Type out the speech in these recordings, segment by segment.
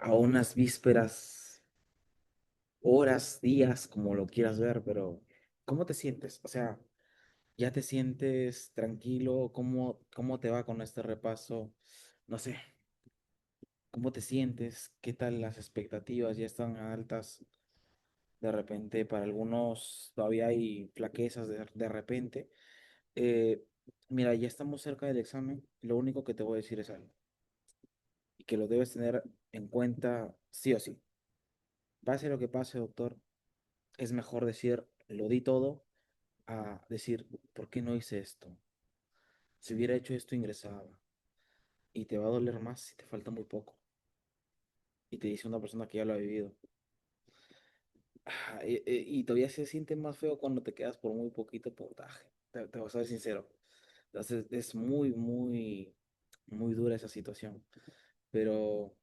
a unas vísperas, horas, días, como lo quieras ver, pero ¿cómo te sientes? O sea, ¿ya te sientes tranquilo? ¿Cómo te va con este repaso? No sé, ¿cómo te sientes? ¿Qué tal las expectativas? ¿Ya están altas? De repente, para algunos todavía hay flaquezas de repente. Eh, Mira, ya estamos cerca del examen. Lo único que te voy a decir es algo, y que lo debes tener en cuenta sí o sí. Pase lo que pase, doctor, es mejor decir, lo di todo, a decir, ¿por qué no hice esto? Si hubiera hecho esto, ingresaba. Y te va a doler más si te falta muy poco. Y te dice una persona que ya lo ha vivido. Y todavía se siente más feo cuando te quedas por muy poquito puntaje. Te voy a ser sincero. Entonces es muy dura esa situación. Pero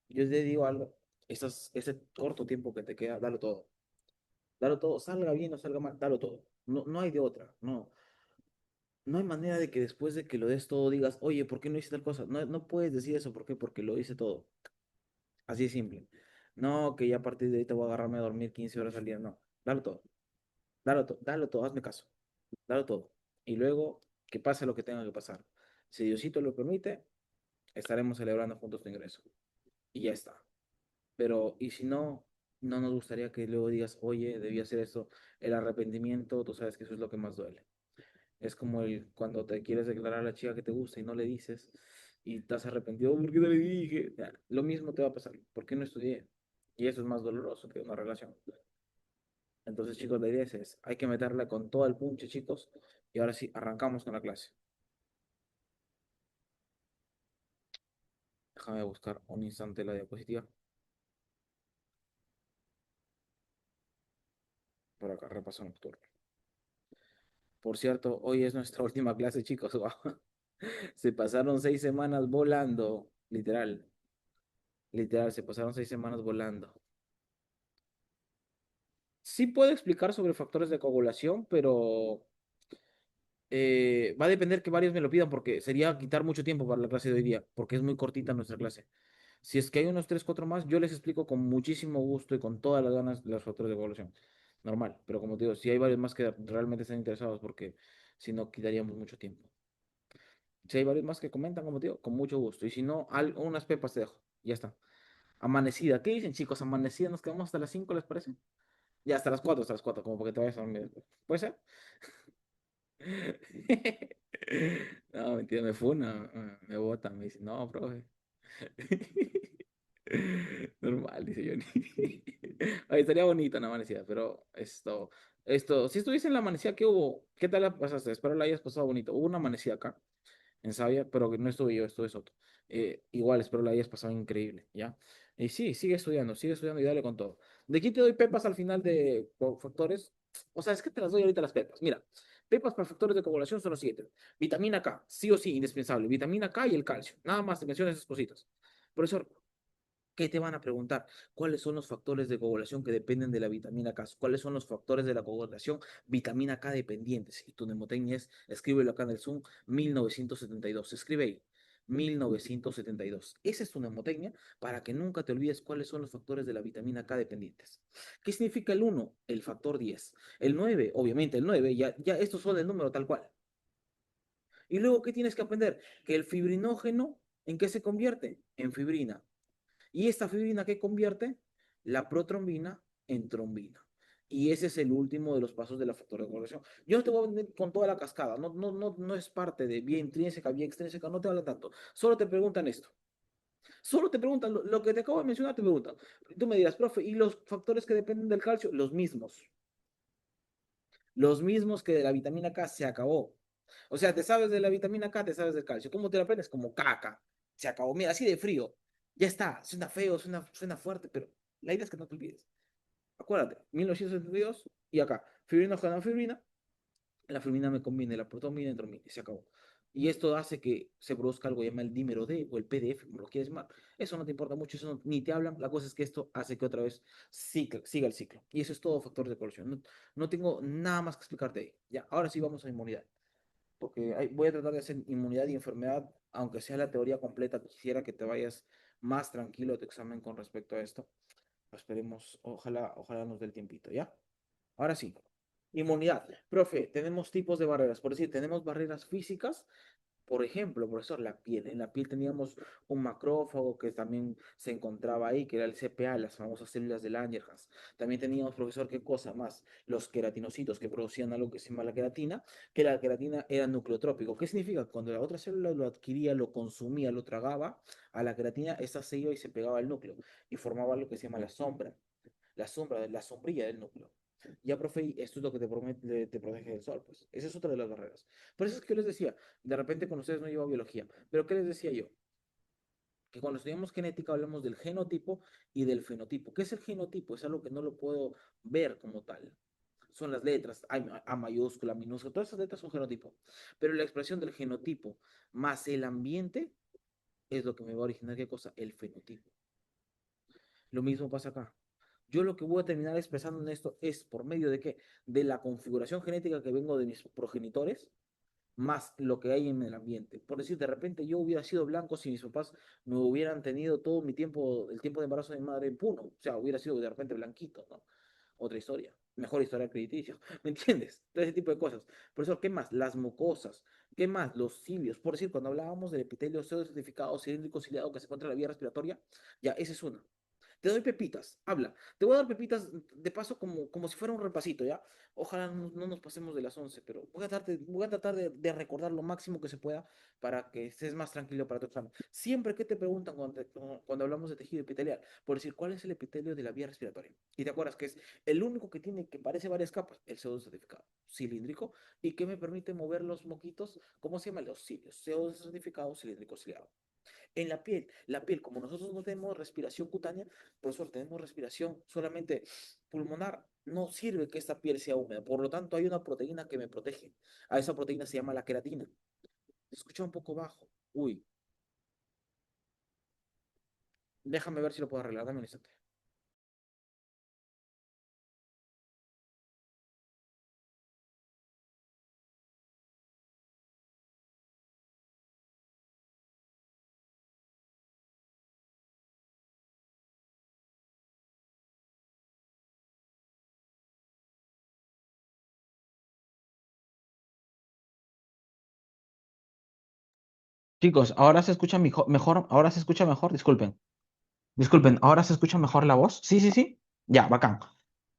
yo te digo algo. Ese corto tiempo que te queda, dalo todo. Dalo todo. Salga bien o salga mal, dalo todo. No, no hay de otra. No. No hay manera de que después de que lo des todo digas, oye, ¿por qué no hice tal cosa? No, no puedes decir eso. ¿Por qué? Porque lo hice todo. Así de simple. No, que ya a partir de ahí te voy a agarrarme a dormir 15 horas al día. No. Dalo todo. Dalo todo. Hazme caso. Dalo todo. Y luego, que pase lo que tenga que pasar. Si Diosito lo permite, estaremos celebrando juntos tu ingreso. Y ya está. Pero, y si no, no nos gustaría que luego digas, oye, debí hacer esto. El arrepentimiento, tú sabes que eso es lo que más duele. Es como cuando te quieres declarar a la chica que te gusta y no le dices y estás arrepentido, ¿por qué no le dije? Ya, lo mismo te va a pasar, ¿por qué no estudié? Y eso es más doloroso que una relación. Entonces, chicos, la idea es, hay que meterla con todo el punche, chicos. Y ahora sí, arrancamos con la clase. Déjame buscar un instante la diapositiva. Por acá, repaso nocturno. Por cierto, hoy es nuestra última clase, chicos. Guau. Se pasaron 6 semanas volando, literal. Literal, se pasaron 6 semanas volando. Sí puedo explicar sobre factores de coagulación, pero va a depender que varios me lo pidan porque sería quitar mucho tiempo para la clase de hoy día, porque es muy cortita nuestra clase. Si es que hay unos 3 4 más, yo les explico con muchísimo gusto y con todas las ganas los factores de coagulación. Normal, pero como te digo, si hay varios más que realmente están interesados porque si no, quitaríamos mucho tiempo. Si hay varios más que comentan, como te digo, con mucho gusto. Y si no, unas pepas te dejo. Ya está. Amanecida. ¿Qué dicen, chicos? Amanecida, nos quedamos hasta las 5, ¿les parece? Ya, hasta las 4 como porque te vayas a dormir. ¿Puede ser? No, mentira, me funa, me bota, me dice, no, profe. Normal, dice Johnny. Ay, estaría bonito una amanecida, pero si estuviese en la amanecida, ¿qué hubo? ¿Qué tal la pasaste? Espero la hayas pasado bonito. Hubo una amanecida acá, en Sabia, pero que no estuve yo, estuve Soto. Igual, espero la hayas pasado increíble, ¿ya? Y sí, sigue estudiando y dale con todo. ¿De aquí te doy pepas al final de factores? O sea, es que te las doy ahorita las pepas. Mira, pepas para factores de coagulación son los siguientes. Vitamina K, sí o sí, indispensable. Vitamina K y el calcio. Nada más te menciono esas cositas. Profesor, ¿qué te van a preguntar? ¿Cuáles son los factores de coagulación que dependen de la vitamina K? ¿Cuáles son los factores de la coagulación vitamina K dependientes? Y tu mnemotecnia es, escríbelo acá en el Zoom, 1972. Escribe ahí, 1972. Esa es tu mnemotecnia para que nunca te olvides cuáles son los factores de la vitamina K dependientes. ¿Qué significa el 1? El factor 10. El 9, obviamente, el 9, ya estos son el número tal cual. Y luego, ¿qué tienes que aprender? Que el fibrinógeno, ¿en qué se convierte? En fibrina. Y esta fibrina que convierte la protrombina en trombina. Y ese es el último de los pasos de la factor de coagulación. Yo no te voy a venir con toda la cascada, no es parte de vía intrínseca, vía extrínseca, no te habla tanto. Solo te preguntan esto. Solo te preguntan lo que te acabo de mencionar, te preguntan. Tú me dirás, profe, ¿y los factores que dependen del calcio? Los mismos. Los mismos que de la vitamina K se acabó. O sea, te sabes de la vitamina K, te sabes del calcio. ¿Cómo te la aprendes? Como caca. Se acabó. Mira, así de frío. Ya está. Suena feo, suena fuerte, pero la idea es que no te olvides. Acuérdate, 1972 y acá. Fibrina con fibrina. La fibrina me conviene, la protomina y trombina. Y se acabó. Y esto hace que se produzca algo llamado el dímero D o el PDF, como lo quieres llamar. Eso no te importa mucho, ni te hablan. La cosa es que esto hace que otra vez siga el ciclo. Y eso es todo factor de correlación. No tengo nada más que explicarte ahí. Ya, ahora sí vamos a inmunidad porque voy a tratar de hacer inmunidad y enfermedad, aunque sea la teoría completa, quisiera que te vayas más tranquilo tu examen con respecto a esto. Esperemos, ojalá nos dé el tiempito, ¿ya? Ahora sí, inmunidad. Profe, tenemos tipos de barreras. Por decir, tenemos barreras físicas. Por ejemplo, profesor, la piel. En la piel teníamos un macrófago que también se encontraba ahí, que era el CPA, las famosas células de Langerhans. También teníamos, profesor, ¿qué cosa más? Los queratinocitos que producían algo que se llama la queratina, que la queratina era nucleotrópico. ¿Qué significa? Cuando la otra célula lo adquiría, lo consumía, lo tragaba, a la queratina, esta se iba y se pegaba al núcleo y formaba lo que se llama la sombrilla del núcleo. Ya, profe, esto es lo que te protege del sol, pues. Esa es otra de las barreras. Por eso es que yo les decía, de repente con ustedes no llevo biología, pero ¿qué les decía yo? Que cuando estudiamos genética hablamos del genotipo y del fenotipo. ¿Qué es el genotipo? Es algo que no lo puedo ver como tal. Son las letras, A mayúscula, minúscula, todas esas letras son genotipo. Pero la expresión del genotipo más el ambiente es lo que me va a originar, ¿qué cosa? El fenotipo. Lo mismo pasa acá. Yo lo que voy a terminar expresando en esto es por medio de qué? De la configuración genética que vengo de mis progenitores, más lo que hay en el ambiente. Por decir, de repente yo hubiera sido blanco si mis papás me hubieran tenido todo mi tiempo, el tiempo de embarazo de mi madre en puno. O sea, hubiera sido de repente blanquito, ¿no? Otra historia. Mejor historia crediticia. ¿Me entiendes? Todo ese tipo de cosas. Por eso, ¿qué más? Las mucosas. ¿Qué más? Los cilios. Por decir, cuando hablábamos del epitelio pseudocertificado cilíndrico ciliado que se encuentra en la vía respiratoria, ya, esa es una. Te doy pepitas, habla. Te voy a dar pepitas de paso como si fuera un repasito, ¿ya? Ojalá no nos pasemos de las 11, pero voy a tratar de recordar lo máximo que se pueda para que estés más tranquilo para tu examen. Siempre que te preguntan cuando hablamos de tejido epitelial, por decir, ¿cuál es el epitelio de la vía respiratoria? Y te acuerdas que es el único que tiene, que parece varias capas, el pseudo certificado cilíndrico, y que me permite mover los moquitos, ¿cómo se llama? Los cilios, pseudo certificado cilíndrico ciliado. En la piel, como nosotros no tenemos respiración cutánea, por eso tenemos respiración solamente pulmonar, no sirve que esta piel sea húmeda. Por lo tanto, hay una proteína que me protege. A esa proteína se llama la queratina. Se escucha un poco bajo. Uy, déjame ver si lo puedo arreglar. Dame un instante. Chicos, ahora se escucha mejor, ahora se escucha mejor, disculpen, ahora se escucha mejor la voz. Sí, sí, sí. Ya, bacán.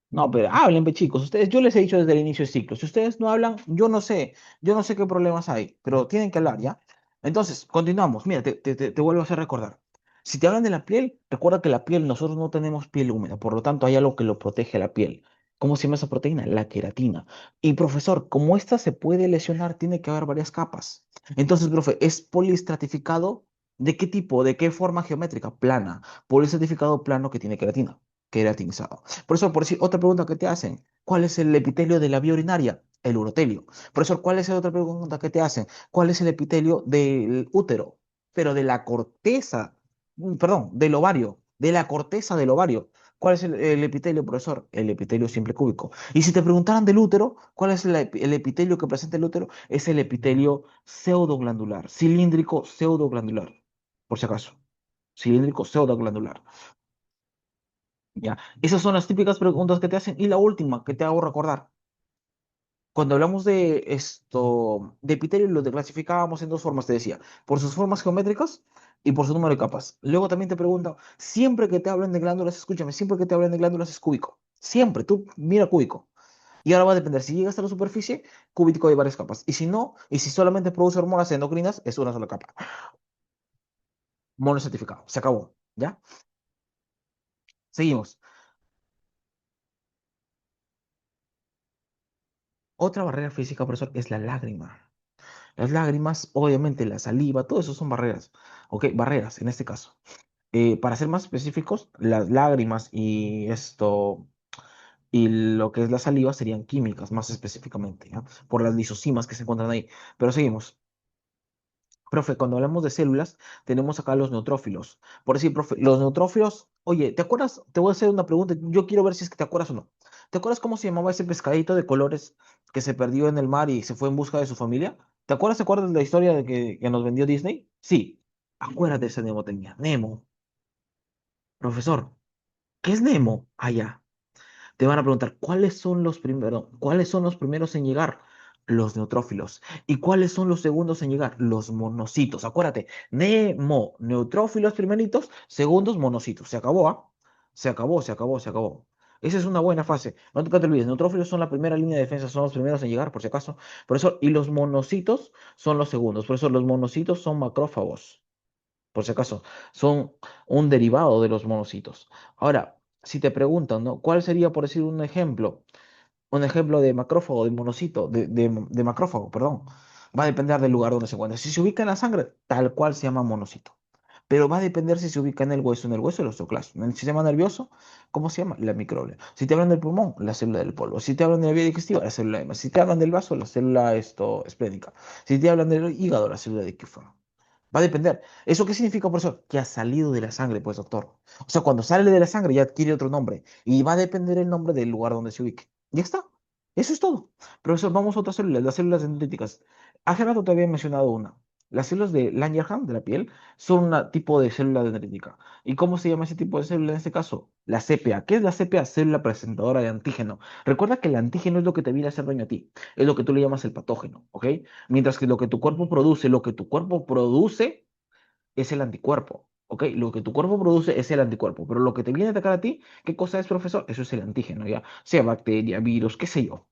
No, pero hablen, pe, chicos. Ustedes, yo les he dicho desde el inicio del ciclo. Si ustedes no hablan, yo no sé qué problemas hay, pero tienen que hablar, ¿ya? Entonces, continuamos. Mira, te vuelvo a hacer recordar. Si te hablan de la piel, recuerda que la piel, nosotros no tenemos piel húmeda, por lo tanto hay algo que lo protege a la piel. ¿Cómo se llama esa proteína? La queratina. Y profesor, como esta se puede lesionar, tiene que haber varias capas. Entonces, profe, ¿es polistratificado? ¿De qué tipo? ¿De qué forma geométrica? Plana. Polistratificado plano que tiene queratina. Queratinizado. Por decir, otra pregunta que te hacen, ¿cuál es el epitelio de la vía urinaria? El urotelio. Profesor, ¿cuál es la otra pregunta que te hacen? ¿Cuál es el epitelio del útero? Pero de la corteza, perdón, del ovario, de la corteza del ovario. ¿Cuál es el epitelio, profesor? El epitelio simple cúbico. Y si te preguntaran del útero, ¿cuál es el epitelio que presenta el útero? Es el epitelio pseudoglandular, cilíndrico pseudoglandular, por si acaso. Cilíndrico pseudoglandular. Ya. Esas son las típicas preguntas que te hacen. Y la última que te hago recordar. Cuando hablamos de esto, de epitelio, lo clasificábamos en dos formas, te decía, por sus formas geométricas y por su número de capas. Luego también te pregunto, siempre que te hablen de glándulas, escúchame, siempre que te hablen de glándulas es cúbico. Siempre, tú mira cúbico. Y ahora va a depender, si llega hasta la superficie, cúbico hay varias capas. Y si no, y si solamente produce hormonas endocrinas, es una sola capa. Monocertificado, se acabó. ¿Ya? Seguimos. Otra barrera física, profesor, es la lágrima. Las lágrimas, obviamente la saliva, todo eso son barreras. Ok, barreras en este caso. Para ser más específicos, las lágrimas y esto y lo que es la saliva serían químicas, más específicamente, ¿ya? Por las lisosimas que se encuentran ahí. Pero seguimos. Profe, cuando hablamos de células, tenemos acá los neutrófilos. Por decir, profe, los neutrófilos, oye, ¿te acuerdas? Te voy a hacer una pregunta, yo quiero ver si es que te acuerdas o no. ¿Te acuerdas cómo se llamaba ese pescadito de colores que se perdió en el mar y se fue en busca de su familia? ¿Te acuerdas de la historia de que nos vendió Disney? Sí, acuérdate de ese Nemo tenía, Nemo. Profesor, ¿qué es Nemo? Allá. Te van a preguntar, ¿cuáles son los primeros en llegar? Los neutrófilos. ¿Y cuáles son los segundos en llegar? Los monocitos. Acuérdate, Nemo, neutrófilos primeritos, segundos monocitos. Se acabó, ¿ah? Se acabó, se acabó, se acabó. Esa es una buena fase. No te olvides, neutrófilos son la primera línea de defensa, son los primeros en llegar, por si acaso. Por eso, y los monocitos son los segundos. Por eso, los monocitos son macrófagos, por si acaso, son un derivado de los monocitos. Ahora, si te preguntan, ¿no? ¿Cuál sería, por decir un ejemplo? Un ejemplo de macrófago, de monocito, de macrófago, perdón. Va a depender del lugar donde se encuentre. Si se ubica en la sangre, tal cual se llama monocito. Pero va a depender si se ubica en el hueso, el osteoclasto. En el sistema nervioso, ¿cómo se llama? La microglia. Si te hablan del pulmón, la célula del polvo. Si te hablan de la vía digestiva, la célula hema. Si te hablan del vaso, la célula esplénica. Si te hablan del hígado, la célula de Kupffer. Va a depender. ¿Eso qué significa, por eso? Que ha salido de la sangre, pues, doctor. O sea, cuando sale de la sangre ya adquiere otro nombre. Y va a depender el nombre del lugar donde se ubique. Ya está. Eso es todo. Profesor, vamos a otras células, las células dendríticas. Hace rato te había mencionado una. Las células de Langerhans, de la piel, son un tipo de célula dendrítica. ¿Y cómo se llama ese tipo de célula en este caso? La CPA. ¿Qué es la CPA? Célula presentadora de antígeno. Recuerda que el antígeno es lo que te viene a hacer daño a ti. Es lo que tú le llamas el patógeno, ¿ok? Mientras que lo que tu cuerpo produce es el anticuerpo, ¿ok? Lo que tu cuerpo produce es el anticuerpo, pero lo que te viene a atacar a ti, ¿qué cosa es, profesor? Eso es el antígeno, ¿ya? Sea bacteria, virus, qué sé yo.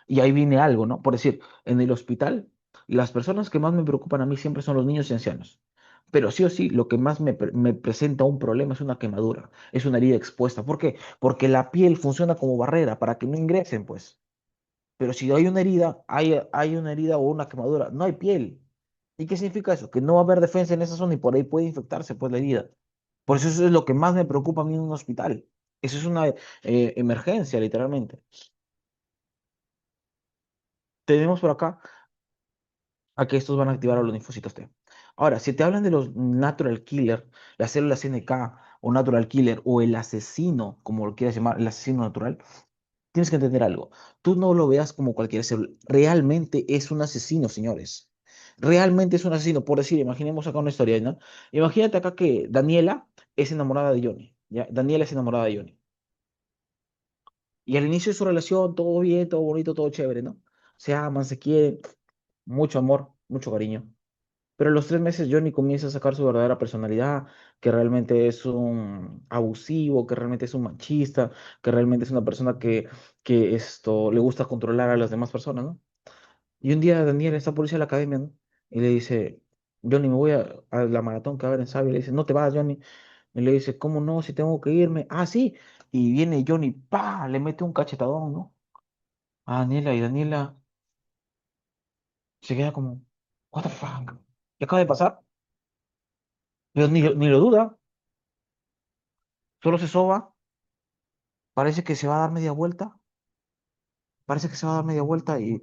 Y ahí viene algo, ¿no? Por decir, en el hospital, las personas que más me preocupan a mí siempre son los niños y ancianos. Pero sí o sí, lo que más me presenta un problema es una quemadura, es una herida expuesta. ¿Por qué? Porque la piel funciona como barrera para que no ingresen, pues. Pero si hay una herida, hay una herida o una quemadura, no hay piel. ¿Y qué significa eso? Que no va a haber defensa en esa zona y por ahí puede infectarse pues la herida. Por eso es lo que más me preocupa a mí en un hospital. Eso es una emergencia, literalmente. Tenemos por acá a que estos van a activar a los linfocitos T. Ahora, si te hablan de los natural killer, las células NK o natural killer o el asesino, como lo quieras llamar, el asesino natural, tienes que entender algo. Tú no lo veas como cualquier célula. Realmente es un asesino, señores. Realmente es un asesino. Por decir, imaginemos acá una historia, ¿no? Imagínate acá que Daniela es enamorada de Johnny. ¿Ya? Daniela es enamorada de Johnny. Y al inicio de su relación, todo bien, todo bonito, todo chévere, ¿no? Se aman, se quieren, mucho amor, mucho cariño. Pero a los 3 meses Johnny comienza a sacar su verdadera personalidad, que realmente es un abusivo, que realmente es un machista, que realmente es una persona que esto le gusta controlar a las demás personas, ¿no? Y un día Daniel está por irse a la academia, ¿no? Y le dice, Johnny, me voy a la maratón que va a haber en Sabia. Le dice, no te vas, Johnny. Y le dice, ¿cómo no? Si tengo que irme. Ah, sí. Y viene Johnny, ¡pa! Le mete un cachetadón, ¿no? A Daniela y Daniela se queda como, ¿What the fuck? ¿Qué acaba de pasar? Pero ni lo duda, solo se soba, parece que se va a dar media vuelta, parece que se va a dar media vuelta y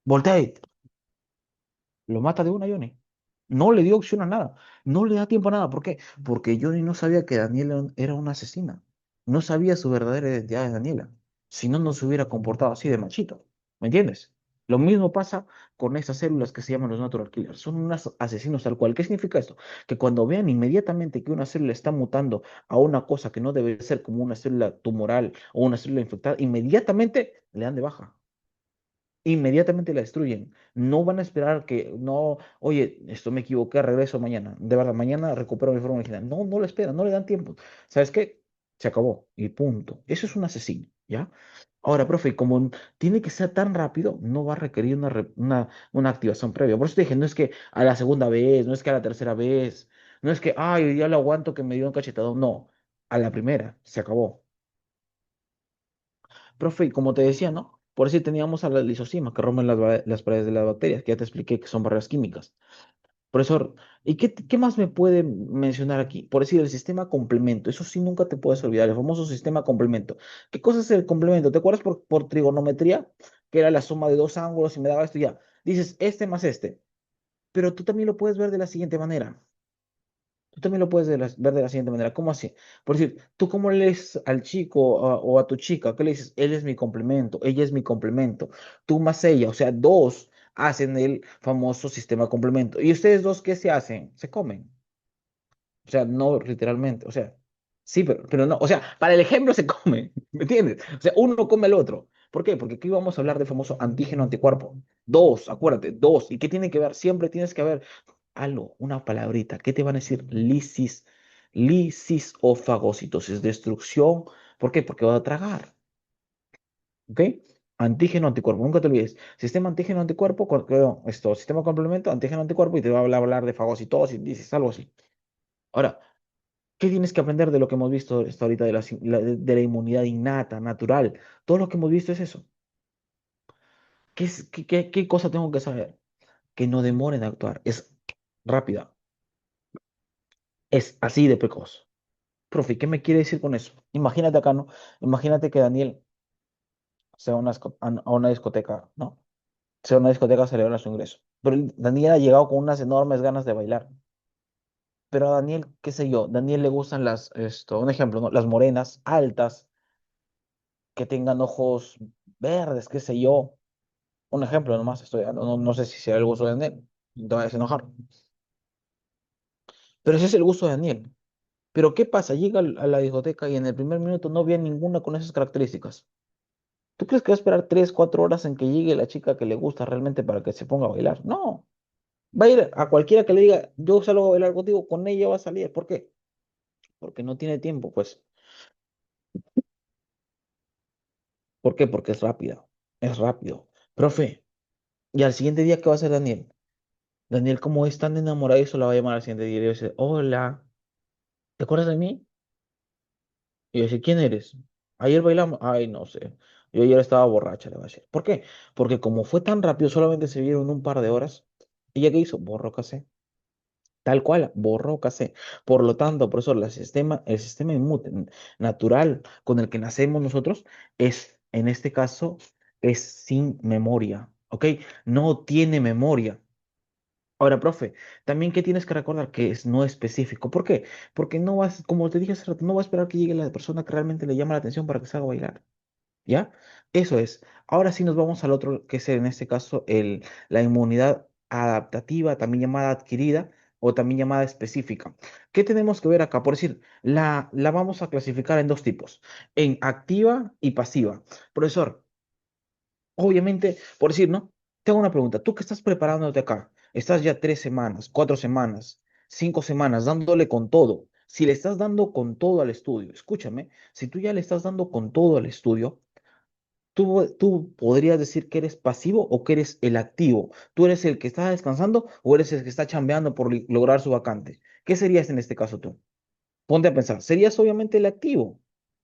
voltea y lo mata de una Johnny. No le dio opción a nada, no le da tiempo a nada. ¿Por qué? Porque Johnny no sabía que Daniela era una asesina, no sabía su verdadera identidad de Daniela. Si no, no se hubiera comportado así de machito. ¿Me entiendes? Lo mismo pasa con estas células que se llaman los natural killers. Son unos asesinos tal cual. ¿Qué significa esto? Que cuando vean inmediatamente que una célula está mutando a una cosa que no debe ser como una célula tumoral o una célula infectada, inmediatamente le dan de baja, inmediatamente la destruyen. No van a esperar que, no, oye, esto me equivoqué, regreso mañana. De verdad, mañana recupero mi forma original. No, no lo esperan, no le dan tiempo. ¿Sabes qué? Se acabó y punto. Eso es un asesino, ¿ya? Ahora, profe, como tiene que ser tan rápido, no va a requerir una activación previa. Por eso te dije, no es que a la segunda vez, no es que a la tercera vez, no es que, ay, ya lo aguanto que me dio un cachetado. No, a la primera, se acabó. Profe, y como te decía, ¿no? Por eso teníamos a las lisosimas que rompen las paredes de las bacterias, que ya te expliqué que son barreras químicas. Profesor, ¿y qué más me puede mencionar aquí? Por decir, el sistema complemento, eso sí nunca te puedes olvidar, el famoso sistema complemento. ¿Qué cosa es el complemento? ¿Te acuerdas por trigonometría? Que era la suma de dos ángulos y me daba esto y ya. Dices, este más este. Pero tú también lo puedes ver de la siguiente manera. Tú también lo puedes ver de la siguiente manera. ¿Cómo así? Por decir, ¿tú cómo lees al chico o a tu chica? ¿Qué le dices? Él es mi complemento, ella es mi complemento. Tú más ella, o sea, dos hacen el famoso sistema complemento. ¿Y ustedes dos qué se hacen? Se comen. O sea, no literalmente. O sea, sí, pero no. O sea, para el ejemplo se come. ¿Me entiendes? O sea, uno come al otro. ¿Por qué? Porque aquí vamos a hablar del famoso antígeno anticuerpo. Dos, acuérdate, dos. ¿Y qué tiene que ver? Siempre tienes que ver algo, una palabrita. ¿Qué te van a decir? Lisis o fagocitosis, destrucción. ¿Por qué? Porque va a tragar. ¿Ok? Antígeno anticuerpo, nunca te olvides. Sistema antígeno anticuerpo, esto, sistema complemento, antígeno anticuerpo, y te va a hablar de fagocitosis, dices algo así. Ahora, ¿qué tienes que aprender de lo que hemos visto hasta ahorita de la inmunidad innata, natural? Todo lo que hemos visto es eso. ¿Qué cosa tengo que saber? Que no demoren en actuar. Es rápida. Es así de precoz. Profe, ¿qué me quiere decir con eso? Imagínate acá, ¿no? Imagínate que Daniel sea a una discoteca, ¿no? Sea a una discoteca a celebrar su ingreso. Pero Daniel ha llegado con unas enormes ganas de bailar. Pero a Daniel, qué sé yo, Daniel le gustan un ejemplo, ¿no? Las morenas, altas, que tengan ojos verdes, qué sé yo. Un ejemplo nomás, no sé si será el gusto de Daniel, no te vayas a enojar. Pero ese es el gusto de Daniel. Pero ¿qué pasa? Llega a la discoteca y en el primer minuto no ve a ninguna con esas características. ¿Tú crees que va a esperar 3, 4 horas en que llegue la chica que le gusta realmente para que se ponga a bailar? No. Va a ir a cualquiera que le diga, yo salgo a bailar contigo, con ella va a salir. ¿Por qué? Porque no tiene tiempo, pues. ¿Por qué? Porque es rápida. Es rápido. Profe, ¿y al siguiente día qué va a hacer Daniel? Daniel, como es tan enamorado, eso la va a llamar al siguiente día y le va a decir, hola, ¿te acuerdas de mí? Y yo decir, ¿quién eres? Ayer bailamos. Ay, no sé. Yo ayer estaba borracha, le va a decir. ¿Por qué? Porque como fue tan rápido, solamente se vieron un par de horas. ¿Ella qué hizo? Borró casé. Tal cual, borró casé. Por lo tanto, por eso el sistema inmune natural con el que nacemos nosotros en este caso, es sin memoria. ¿Ok? No tiene memoria. Ahora, profe, también que tienes que recordar que es no específico. ¿Por qué? Porque no vas, como te dije hace rato, no va a esperar que llegue la persona que realmente le llama la atención para que se haga bailar. ¿Ya? Eso es. Ahora sí nos vamos al otro, que es en este caso la inmunidad adaptativa, también llamada adquirida o también llamada específica. ¿Qué tenemos que ver acá? Por decir, la vamos a clasificar en dos tipos, en activa y pasiva. Profesor, obviamente, por decir, ¿no? Tengo una pregunta. Tú que estás preparándote acá, estás ya 3 semanas, 4 semanas, 5 semanas, dándole con todo. Si le estás dando con todo al estudio, escúchame, si tú ya le estás dando con todo al estudio, tú podrías decir que eres pasivo o que eres el activo. ¿Tú eres el que está descansando o eres el que está chambeando por lograr su vacante? ¿Qué serías en este caso tú? Ponte a pensar, serías obviamente el activo.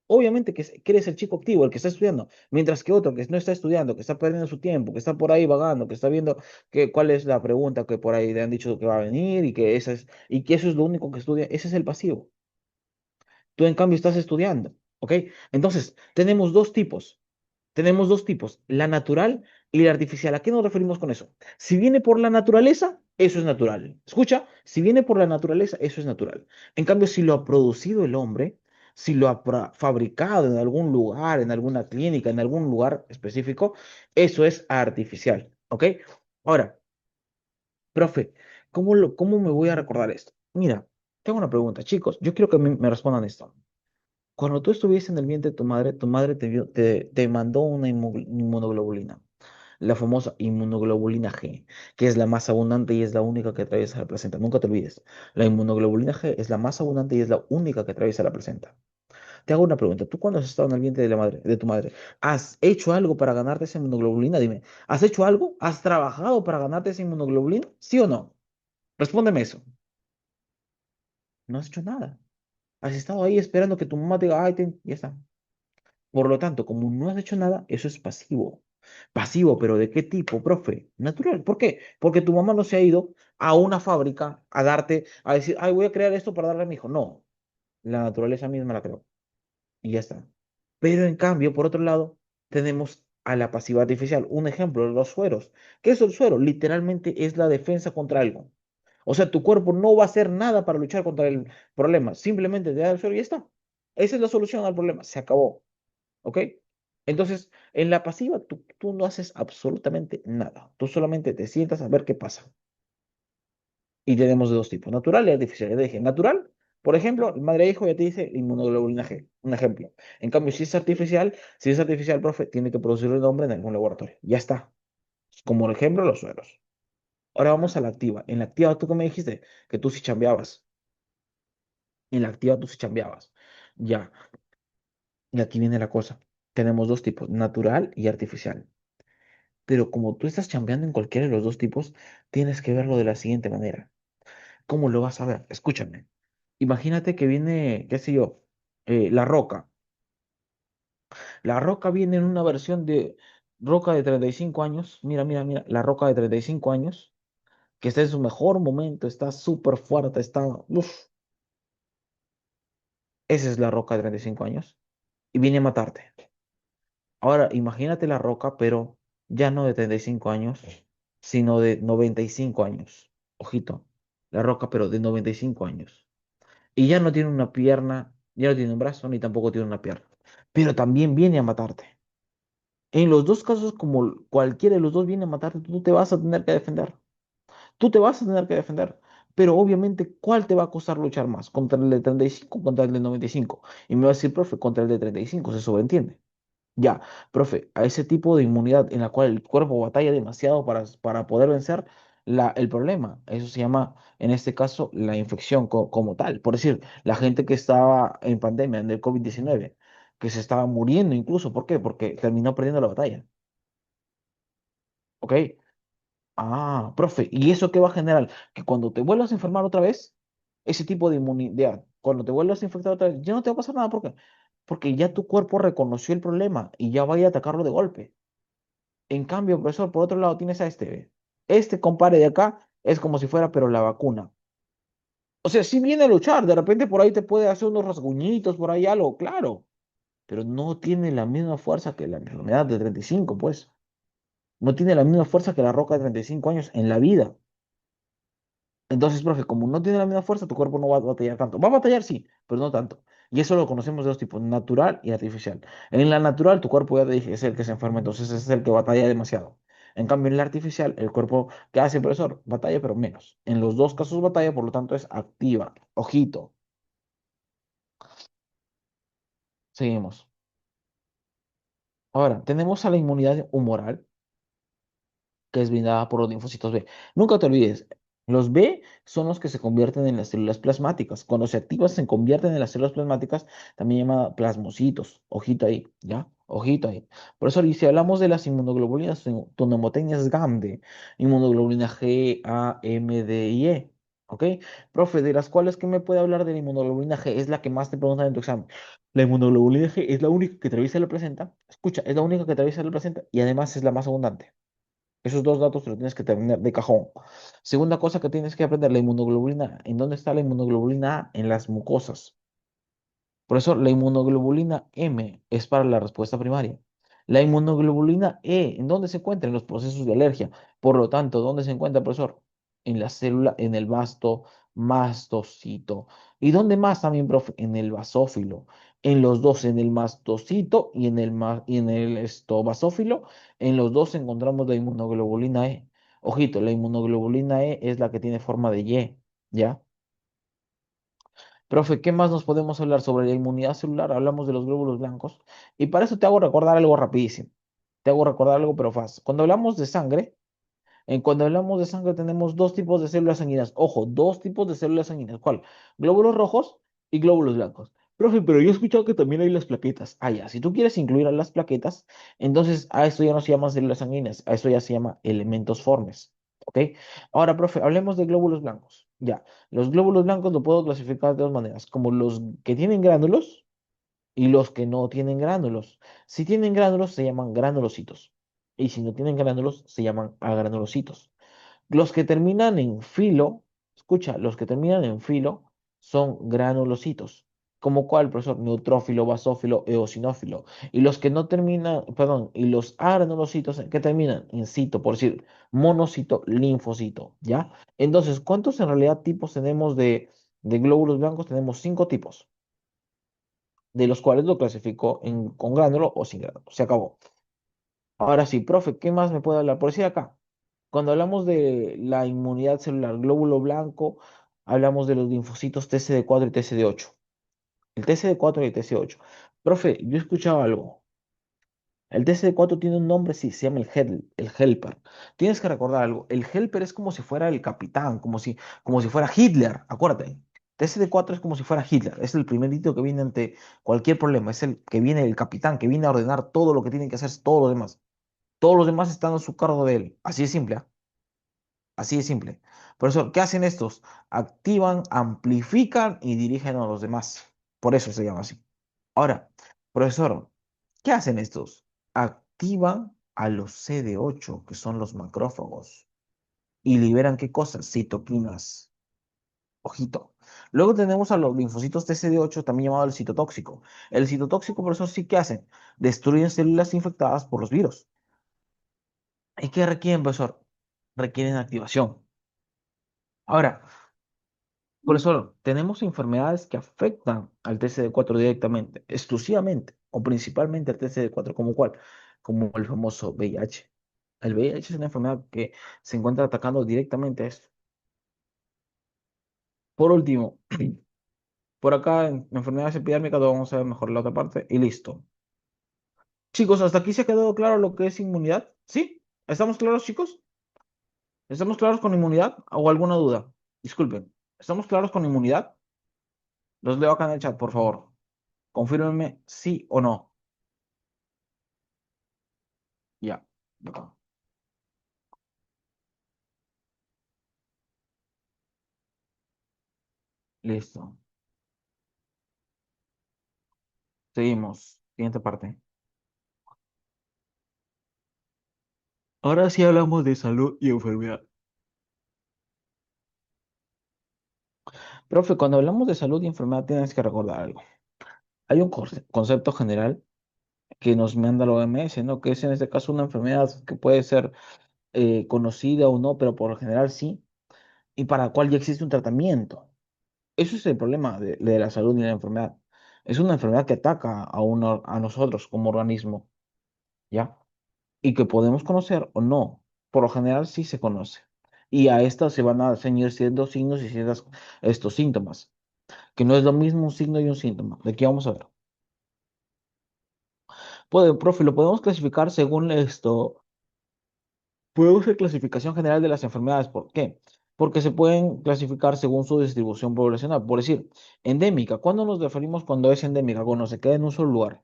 Obviamente que eres el chico activo, el que está estudiando, mientras que otro que no está estudiando, que está perdiendo su tiempo, que está por ahí vagando, que está viendo cuál es la pregunta que por ahí le han dicho que va a venir y que eso es lo único que estudia, ese es el pasivo. Tú en cambio estás estudiando, ¿ok? Entonces, tenemos dos tipos, la natural y la artificial. ¿A qué nos referimos con eso? Si viene por la naturaleza, eso es natural. Escucha, si viene por la naturaleza, eso es natural. En cambio, si lo ha producido el hombre, si lo ha fabricado en algún lugar, en alguna clínica, en algún lugar específico, eso es artificial. ¿Ok? Ahora, profe, ¿cómo me voy a recordar esto? Mira, tengo una pregunta, chicos. Yo quiero que me respondan esto. Cuando tú estuviste en el vientre de tu madre te mandó una inmunoglobulina, la famosa inmunoglobulina G, que es la más abundante y es la única que atraviesa la placenta. Nunca te olvides, la inmunoglobulina G es la más abundante y es la única que atraviesa la placenta. Te hago una pregunta, tú cuando has estado en el vientre de tu madre, ¿has hecho algo para ganarte esa inmunoglobulina? Dime, ¿has hecho algo? ¿Has trabajado para ganarte esa inmunoglobulina? ¿Sí o no? Respóndeme eso. No has hecho nada. Has estado ahí esperando que tu mamá te diga, ay, ya está. Por lo tanto, como no has hecho nada, eso es pasivo. Pasivo, pero ¿de qué tipo, profe? Natural. ¿Por qué? Porque tu mamá no se ha ido a una fábrica a darte, a decir, ay, voy a crear esto para darle a mi hijo. No, la naturaleza misma la creó. Y ya está. Pero en cambio, por otro lado, tenemos a la pasiva artificial. Un ejemplo, los sueros. ¿Qué es el suero? Literalmente es la defensa contra algo. O sea, tu cuerpo no va a hacer nada para luchar contra el problema. Simplemente te da el suero y ya está. Esa es la solución al problema. Se acabó. ¿Ok? Entonces, en la pasiva tú no haces absolutamente nada. Tú solamente te sientas a ver qué pasa. Y tenemos de dos tipos, natural y artificial. Ya te dije, natural. Por ejemplo, madre e hijo ya te dice inmunoglobulina G, un ejemplo. En cambio, si es artificial, profe, tiene que producir el nombre en algún laboratorio. Ya está. Como ejemplo, los sueros. Ahora vamos a la activa. En la activa, ¿tú qué me dijiste? Que tú sí chambeabas. En la activa tú sí chambeabas. Ya. Y aquí viene la cosa. Tenemos dos tipos, natural y artificial. Pero como tú estás chambeando en cualquiera de los dos tipos, tienes que verlo de la siguiente manera. ¿Cómo lo vas a ver? Escúchame. Imagínate que viene, qué sé yo, La Roca. La Roca viene en una versión de Roca de 35 años. Mira, mira, mira. La Roca de 35 años, que está en su mejor momento, está súper fuerte, está... Uf, esa es La Roca de 35 años. Y viene a matarte. Ahora, imagínate La Roca, pero ya no de 35 años, sino de 95 años. Ojito, La Roca, pero de 95 años. Y ya no tiene una pierna, ya no tiene un brazo, ni tampoco tiene una pierna. Pero también viene a matarte. En los dos casos, como cualquiera de los dos viene a matarte, tú te vas a tener que defender. Tú te vas a tener que defender. Pero obviamente, ¿cuál te va a costar luchar más? ¿Contra el de 35 o contra el de 95? Y me va a decir, profe, contra el de 35, se sobreentiende. Ya, profe, a ese tipo de inmunidad en la cual el cuerpo batalla demasiado para poder vencer el problema. Eso se llama, en este caso, la infección como tal. Por decir, la gente que estaba en pandemia, en el COVID-19, que se estaba muriendo incluso. ¿Por qué? Porque terminó perdiendo la batalla. ¿Ok? Ah, profe, ¿y eso qué va a generar? Que cuando te vuelvas a enfermar otra vez, ese tipo de inmunidad, cuando te vuelvas a infectar otra vez, ya no te va a pasar nada. ¿Por qué? Porque ya tu cuerpo reconoció el problema y ya va a ir a atacarlo de golpe. En cambio, profesor, por otro lado tienes a este, ve. Este compare de acá es como si fuera, pero la vacuna. O sea, si viene a luchar, de repente por ahí te puede hacer unos rasguñitos, por ahí algo, claro, pero no tiene la misma fuerza que la enfermedad de 35, pues. No tiene la misma fuerza que la roca de 35 años en la vida. Entonces, profe, como no tiene la misma fuerza, tu cuerpo no va a batallar tanto. Va a batallar, sí, pero no tanto. Y eso lo conocemos de dos tipos, natural y artificial. En la natural, tu cuerpo, ya te dije, es el que se enferma, entonces es el que batalla demasiado. En cambio, en la artificial, el cuerpo que hace, profesor, batalla, pero menos. En los dos casos batalla, por lo tanto, es activa. Ojito. Seguimos. Ahora, tenemos a la inmunidad humoral, que es brindada por los linfocitos B. Nunca te olvides, los B son los que se convierten en las células plasmáticas. Cuando se activan, se convierten en las células plasmáticas, también llamadas plasmocitos. Ojito ahí, ¿ya? Ojito ahí. Por eso, si hablamos de las inmunoglobulinas, tu nemotecnia es GAMD, inmunoglobulina G, A, M, D y E. ¿Ok? Profe, de las cuales, ¿qué me puede hablar de la inmunoglobulina G? Es la que más te preguntan en tu examen. La inmunoglobulina G es la única que atraviesa la placenta. Escucha, es la única que atraviesa la placenta y además es la más abundante. Esos dos datos te los tienes que tener de cajón. Segunda cosa que tienes que aprender, la inmunoglobulina. ¿En dónde está la inmunoglobulina A? En las mucosas. Por eso la inmunoglobulina M es para la respuesta primaria. La inmunoglobulina E, ¿en dónde se encuentra? En los procesos de alergia. Por lo tanto, ¿dónde se encuentra, profesor? En la célula, en el mastocito. ¿Y dónde más también, profe? En el basófilo. En los dos, en el mastocito y en el basófilo, en los dos encontramos la inmunoglobulina E. Ojito, la inmunoglobulina E es la que tiene forma de Y, ¿ya? Profe, ¿qué más nos podemos hablar sobre la inmunidad celular? Hablamos de los glóbulos blancos. Y para eso te hago recordar algo rapidísimo. Te hago recordar algo, pero fácil. Cuando hablamos de sangre tenemos dos tipos de células sanguíneas. Ojo, dos tipos de células sanguíneas. ¿Cuál? Glóbulos rojos y glóbulos blancos. Profe, pero yo he escuchado que también hay las plaquetas. Ah, ya. Si tú quieres incluir a las plaquetas, entonces a esto ya no se llama células sanguíneas. A esto ya se llama elementos formes. ¿Ok? Ahora, profe, hablemos de glóbulos blancos. Ya. Los glóbulos blancos lo puedo clasificar de dos maneras. Como los que tienen gránulos y los que no tienen gránulos. Si tienen gránulos, se llaman granulocitos. Y si no tienen gránulos, se llaman agranulocitos. Los que terminan en filo, escucha, los que terminan en filo son granulocitos. ¿Como cuál, profesor? Neutrófilo, basófilo, eosinófilo. Y los que no terminan, perdón, y los agranulocitos que terminan en cito, por decir, monocito, linfocito, ¿ya? Entonces, ¿cuántos en realidad tipos tenemos de glóbulos blancos? Tenemos cinco tipos, de los cuales lo clasifico con gránulo o sin gránulo. Se acabó. Ahora sí, profe, ¿qué más me puede hablar? Por decir acá, cuando hablamos de la inmunidad celular, glóbulo blanco, hablamos de los linfocitos TCD4 y TCD8. El TCD4 y el TCD8. Profe, yo he escuchado algo. El TCD4 tiene un nombre, sí, se llama el Helper. Tienes que recordar algo. El Helper es como si fuera el capitán, como si fuera Hitler. Acuérdate. TCD4 es como si fuera Hitler. Es el primerito que viene ante cualquier problema. Es el que viene el capitán, que viene a ordenar todo lo que tienen que hacer todos los demás. Todos los demás están a su cargo de él. Así de simple, ¿ah? Así de simple. Profesor, ¿qué hacen estos? Activan, amplifican y dirigen a los demás. Por eso se llama así. Ahora, profesor, ¿qué hacen estos? Activan a los CD8, que son los macrófagos, y liberan ¿qué cosas? Citoquinas. Ojito. Luego tenemos a los linfocitos TCD8, también llamado el citotóxico. El citotóxico, profesor, sí que hacen. Destruyen células infectadas por los virus. ¿Y qué requieren, profesor? Requieren activación. Ahora, profesor, tenemos enfermedades que afectan al TCD4 directamente, exclusivamente o principalmente al TCD4, ¿como cuál? Como el famoso VIH. El VIH es una enfermedad que se encuentra atacando directamente a esto. Por último, por acá en enfermedades epidémicas vamos a ver mejor la otra parte y listo. Chicos, ¿hasta aquí se ha quedado claro lo que es inmunidad? ¿Sí? ¿Estamos claros, chicos? ¿Estamos claros con inmunidad o alguna duda? Disculpen, ¿estamos claros con inmunidad? Los leo acá en el chat, por favor. Confírmenme sí o no. Ya. Acá. Listo. Seguimos. Siguiente parte. Ahora sí hablamos de salud y enfermedad. Profe, cuando hablamos de salud y enfermedad tienes que recordar algo. Hay un concepto general que nos manda la OMS, ¿no? Que es en este caso una enfermedad que puede ser conocida o no, pero por lo general sí, y para la cual ya existe un tratamiento. Eso es el problema de la salud y la enfermedad. Es una enfermedad que ataca a nosotros como organismo, ¿ya? Y que podemos conocer o no. Por lo general sí se conoce. Y a estas se van a ceñir ciertos signos y ciertos estos síntomas, que no es lo mismo un signo y un síntoma. De aquí vamos a ver. Profe, lo podemos clasificar según esto. Podemos hacer clasificación general de las enfermedades. ¿Por qué? Porque se pueden clasificar según su distribución poblacional. Por decir, endémica. ¿Cuándo nos referimos cuando es endémica? Cuando se queda en un solo lugar.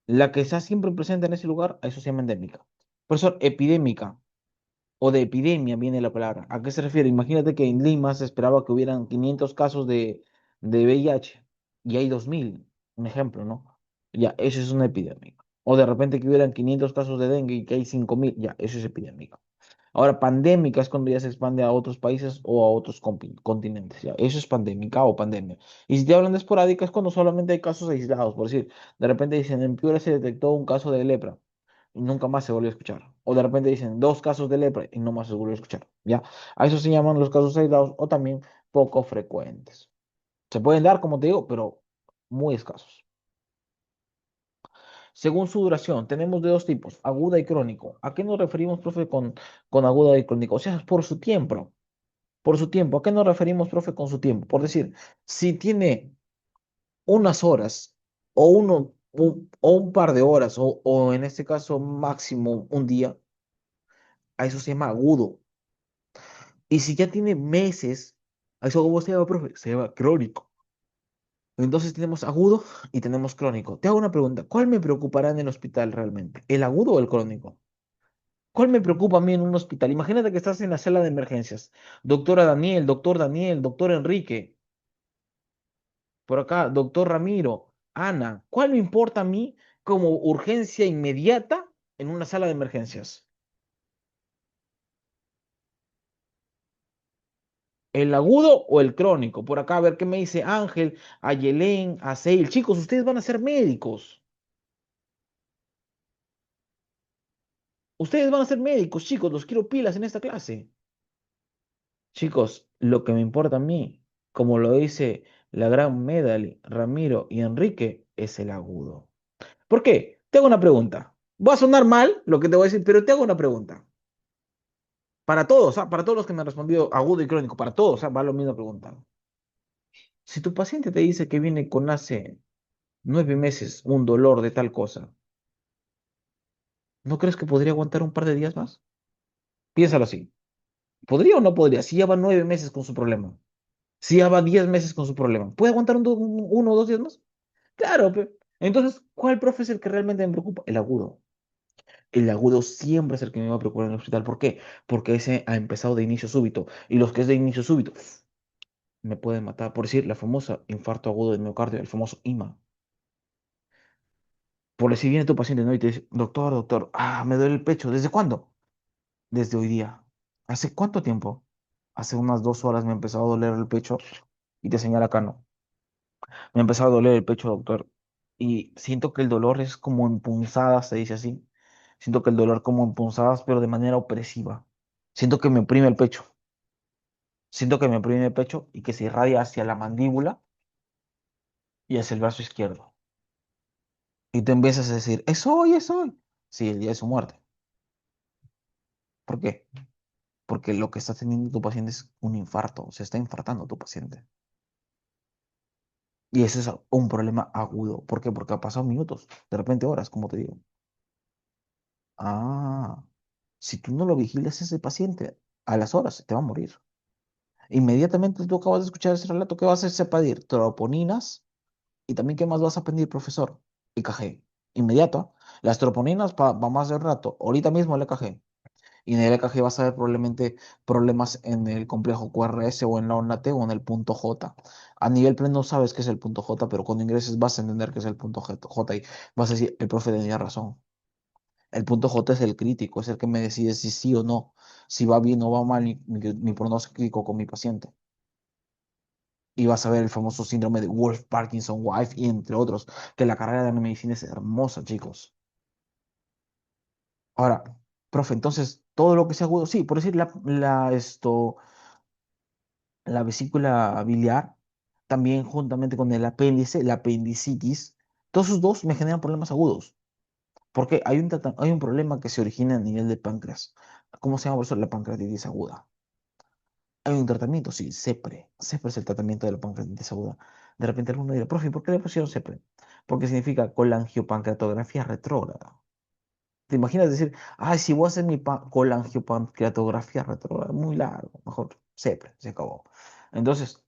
La que está siempre presente en ese lugar, a eso se llama endémica. Profesor, epidémica o de epidemia viene la palabra. ¿A qué se refiere? Imagínate que en Lima se esperaba que hubieran 500 casos de VIH y hay 2000, un ejemplo, ¿no? Ya, eso es una epidemia. O de repente que hubieran 500 casos de dengue y que hay 5000, ya, eso es epidémica. Ahora, pandémica es cuando ya se expande a otros países o a otros continentes, ya, eso es pandémica o pandemia. Y si te hablan de esporádica es cuando solamente hay casos aislados, por decir, de repente dicen, en Piura se detectó un caso de lepra y nunca más se volvió a escuchar. O de repente dicen dos casos de lepra y no más se volvió a escuchar. ¿Ya? A eso se llaman los casos aislados o también poco frecuentes. Se pueden dar, como te digo, pero muy escasos. Según su duración, tenemos de dos tipos, aguda y crónico. ¿A qué nos referimos, profe, con aguda y crónico? O sea, por su tiempo. Por su tiempo. ¿A qué nos referimos, profe, con su tiempo? Por decir, si tiene unas horas o un par de horas o en este caso máximo un día, a eso se llama agudo. Y si ya tiene meses, ¿a eso cómo se llama, profe? Se llama crónico. Entonces tenemos agudo y tenemos crónico. Te hago una pregunta. ¿Cuál me preocupará en el hospital realmente? ¿El agudo o el crónico? ¿Cuál me preocupa a mí en un hospital? Imagínate que estás en la sala de emergencias. Daniel, doctor Enrique, por acá, doctor Ramiro, Ana. ¿Cuál me importa a mí como urgencia inmediata en una sala de emergencias? ¿El agudo o el crónico? Por acá, a ver qué me dice Ángel, Ayelén, Aceil. Chicos, ustedes van a ser médicos. Ustedes van a ser médicos, chicos. Los quiero pilas en esta clase. Chicos, lo que me importa a mí, como lo dice la gran Medali, Ramiro y Enrique, es el agudo. ¿Por qué? Te hago una pregunta. Va a sonar mal lo que te voy a decir, pero te hago una pregunta. Para todos, para todos los que me han respondido agudo y crónico, para todos, va lo mismo preguntar. Si tu paciente te dice que viene con hace 9 meses un dolor de tal cosa, ¿no crees que podría aguantar un par de días más? Piénsalo así. ¿Podría o no podría? Si ya va 9 meses con su problema, si ya va 10 meses con su problema, ¿puede aguantar uno o 2 días más? Claro, entonces, ¿cuál profe es el que realmente me preocupa? El agudo. El agudo siempre es el que me va a preocupar en el hospital. ¿Por qué? Porque ese ha empezado de inicio súbito. Y los que es de inicio súbito me pueden matar. Por decir, la famosa infarto agudo del miocardio, el famoso IMA. Por decir, viene tu paciente, ¿no? Y te dice, doctor, doctor, me duele el pecho. ¿Desde cuándo? Desde hoy día. ¿Hace cuánto tiempo? Hace unas 2 horas me ha empezado a doler el pecho y te señala acá, no. Me ha empezado a doler el pecho, doctor. Y siento que el dolor es como en punzadas, se dice así. Siento que el dolor como en punzadas, pero de manera opresiva. Siento que me oprime el pecho. Siento que me oprime el pecho y que se irradia hacia la mandíbula y hacia el brazo izquierdo. Y tú empiezas a decir, es hoy, es hoy. Sí, el día de su muerte. ¿Por qué? Porque lo que está teniendo tu paciente es un infarto. Se está infartando tu paciente. Y ese es un problema agudo. ¿Por qué? Porque ha pasado minutos, de repente horas, como te digo. Ah, si tú no lo vigilas ese paciente, a las horas te va a morir. Inmediatamente tú acabas de escuchar ese relato, ¿qué vas a hacer? Pedir troponinas y también ¿qué más vas a pedir, profesor? EKG. Inmediato. Las troponinas para más de rato. Ahorita mismo el EKG. Y en el EKG vas a ver probablemente problemas en el complejo QRS o en la ONAT o en el punto J. A nivel pleno no sabes qué es el punto J, pero cuando ingreses vas a entender qué es el punto J y vas a decir, el profe tenía razón. El punto J es el crítico, es el que me decide si sí o no, si va bien o va mal mi pronóstico con mi paciente. Y vas a ver el famoso síndrome de Wolff-Parkinson-White y entre otros, que la carrera de la medicina es hermosa, chicos. Ahora, profe, entonces, todo lo que sea agudo, sí, por decir la vesícula biliar, también juntamente con el apéndice, la apendicitis, todos esos dos me generan problemas agudos. Porque hay un problema que se origina a nivel de páncreas. ¿Cómo se llama por eso? La pancreatitis aguda. Hay un tratamiento, sí, CEPRE. CEPRE es el tratamiento de la pancreatitis aguda. De repente alguno dirá, profe, ¿por qué le pusieron CEPRE? Porque significa colangiopancreatografía retrógrada. ¿Te imaginas decir, ay, si voy a hacer mi colangiopancreatografía retrógrada? Muy largo, mejor CEPRE, se acabó. Entonces,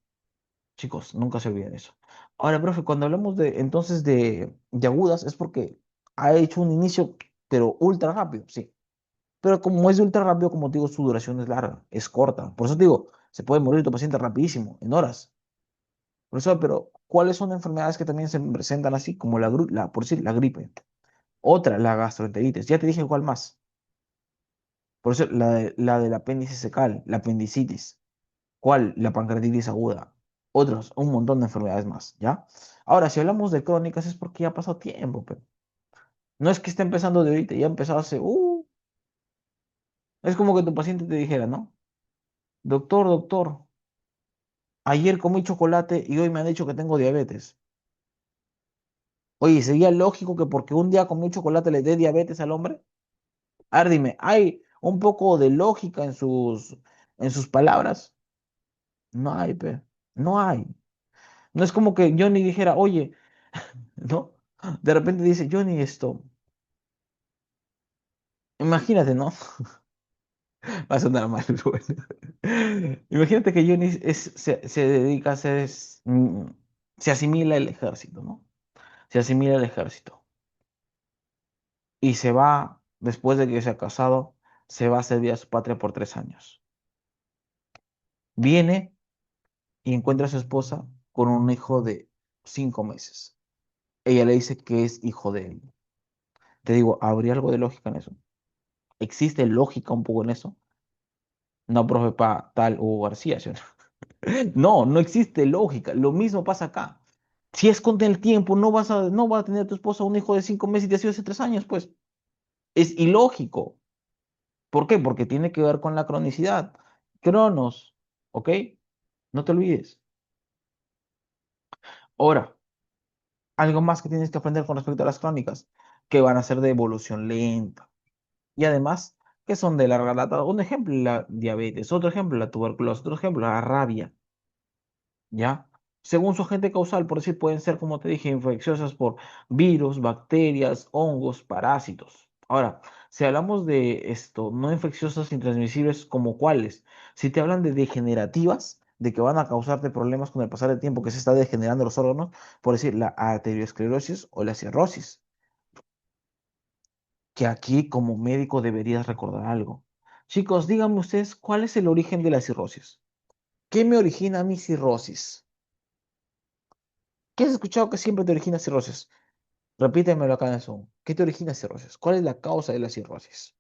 chicos, nunca se olviden eso. Ahora, profe, cuando hablamos entonces de agudas, es porque ha hecho un inicio, pero ultra rápido, sí. Pero como es de ultra rápido, como te digo, su duración es larga, es corta. Por eso te digo, se puede morir tu paciente rapidísimo, en horas. Por eso, pero ¿cuáles son enfermedades que también se presentan así, como por decir, la gripe? Otra, la gastroenteritis. Ya te dije cuál más. Por eso, la del apéndice secal, la apendicitis. ¿Cuál? La pancreatitis aguda. Otros, un montón de enfermedades más, ¿ya? Ahora, si hablamos de crónicas es porque ya ha pasado tiempo, pero no es que esté empezando de ahorita, ya ha empezado es como que tu paciente te dijera, ¿no? Doctor, doctor, ayer comí chocolate y hoy me han dicho que tengo diabetes. Oye, ¿sería lógico que porque un día comí chocolate le dé diabetes al hombre? A ver, dime, ¿hay un poco de lógica en sus palabras? No hay, no hay. No es como que Johnny dijera, oye, ¿no? De repente dice, Johnny, imagínate, ¿no? Va a sonar mal, pero bueno. Imagínate que Johnny se dedica a hacer, se asimila el ejército, ¿no? Se asimila el ejército. Y se va, después de que se ha casado, se va a servir a su patria por 3 años. Viene y encuentra a su esposa con un hijo de 5 meses. Ella le dice que es hijo de él. Te digo, ¿habría algo de lógica en eso? ¿Existe lógica un poco en eso? No, profe, pa tal Hugo García, ¿sí o no? No, no existe lógica. Lo mismo pasa acá. Si es con el tiempo, no va a tener tu esposa un hijo de 5 meses y te ha sido hace 3 años, pues. Es ilógico. ¿Por qué? Porque tiene que ver con la cronicidad. Cronos, ¿ok? No te olvides. Ahora, algo más que tienes que aprender con respecto a las crónicas, que van a ser de evolución lenta. Y además, que son de larga data. Un ejemplo, la diabetes, otro ejemplo, la tuberculosis, otro ejemplo, la rabia. ¿Ya? Según su agente causal, por decir, pueden ser, como te dije, infecciosas por virus, bacterias, hongos, parásitos. Ahora, si hablamos de esto, no infecciosas ni transmisibles, ¿como cuáles? Si te hablan de degenerativas, de que van a causarte problemas con el pasar del tiempo, que se está degenerando los órganos, por decir, la arteriosclerosis o la cirrosis, que aquí como médico deberías recordar algo. Chicos, díganme ustedes, ¿cuál es el origen de la cirrosis? ¿Qué me origina mi cirrosis? ¿Qué has escuchado que siempre te origina cirrosis? Repítemelo acá en el Zoom. ¿Qué te origina cirrosis? ¿Cuál es la causa de la cirrosis?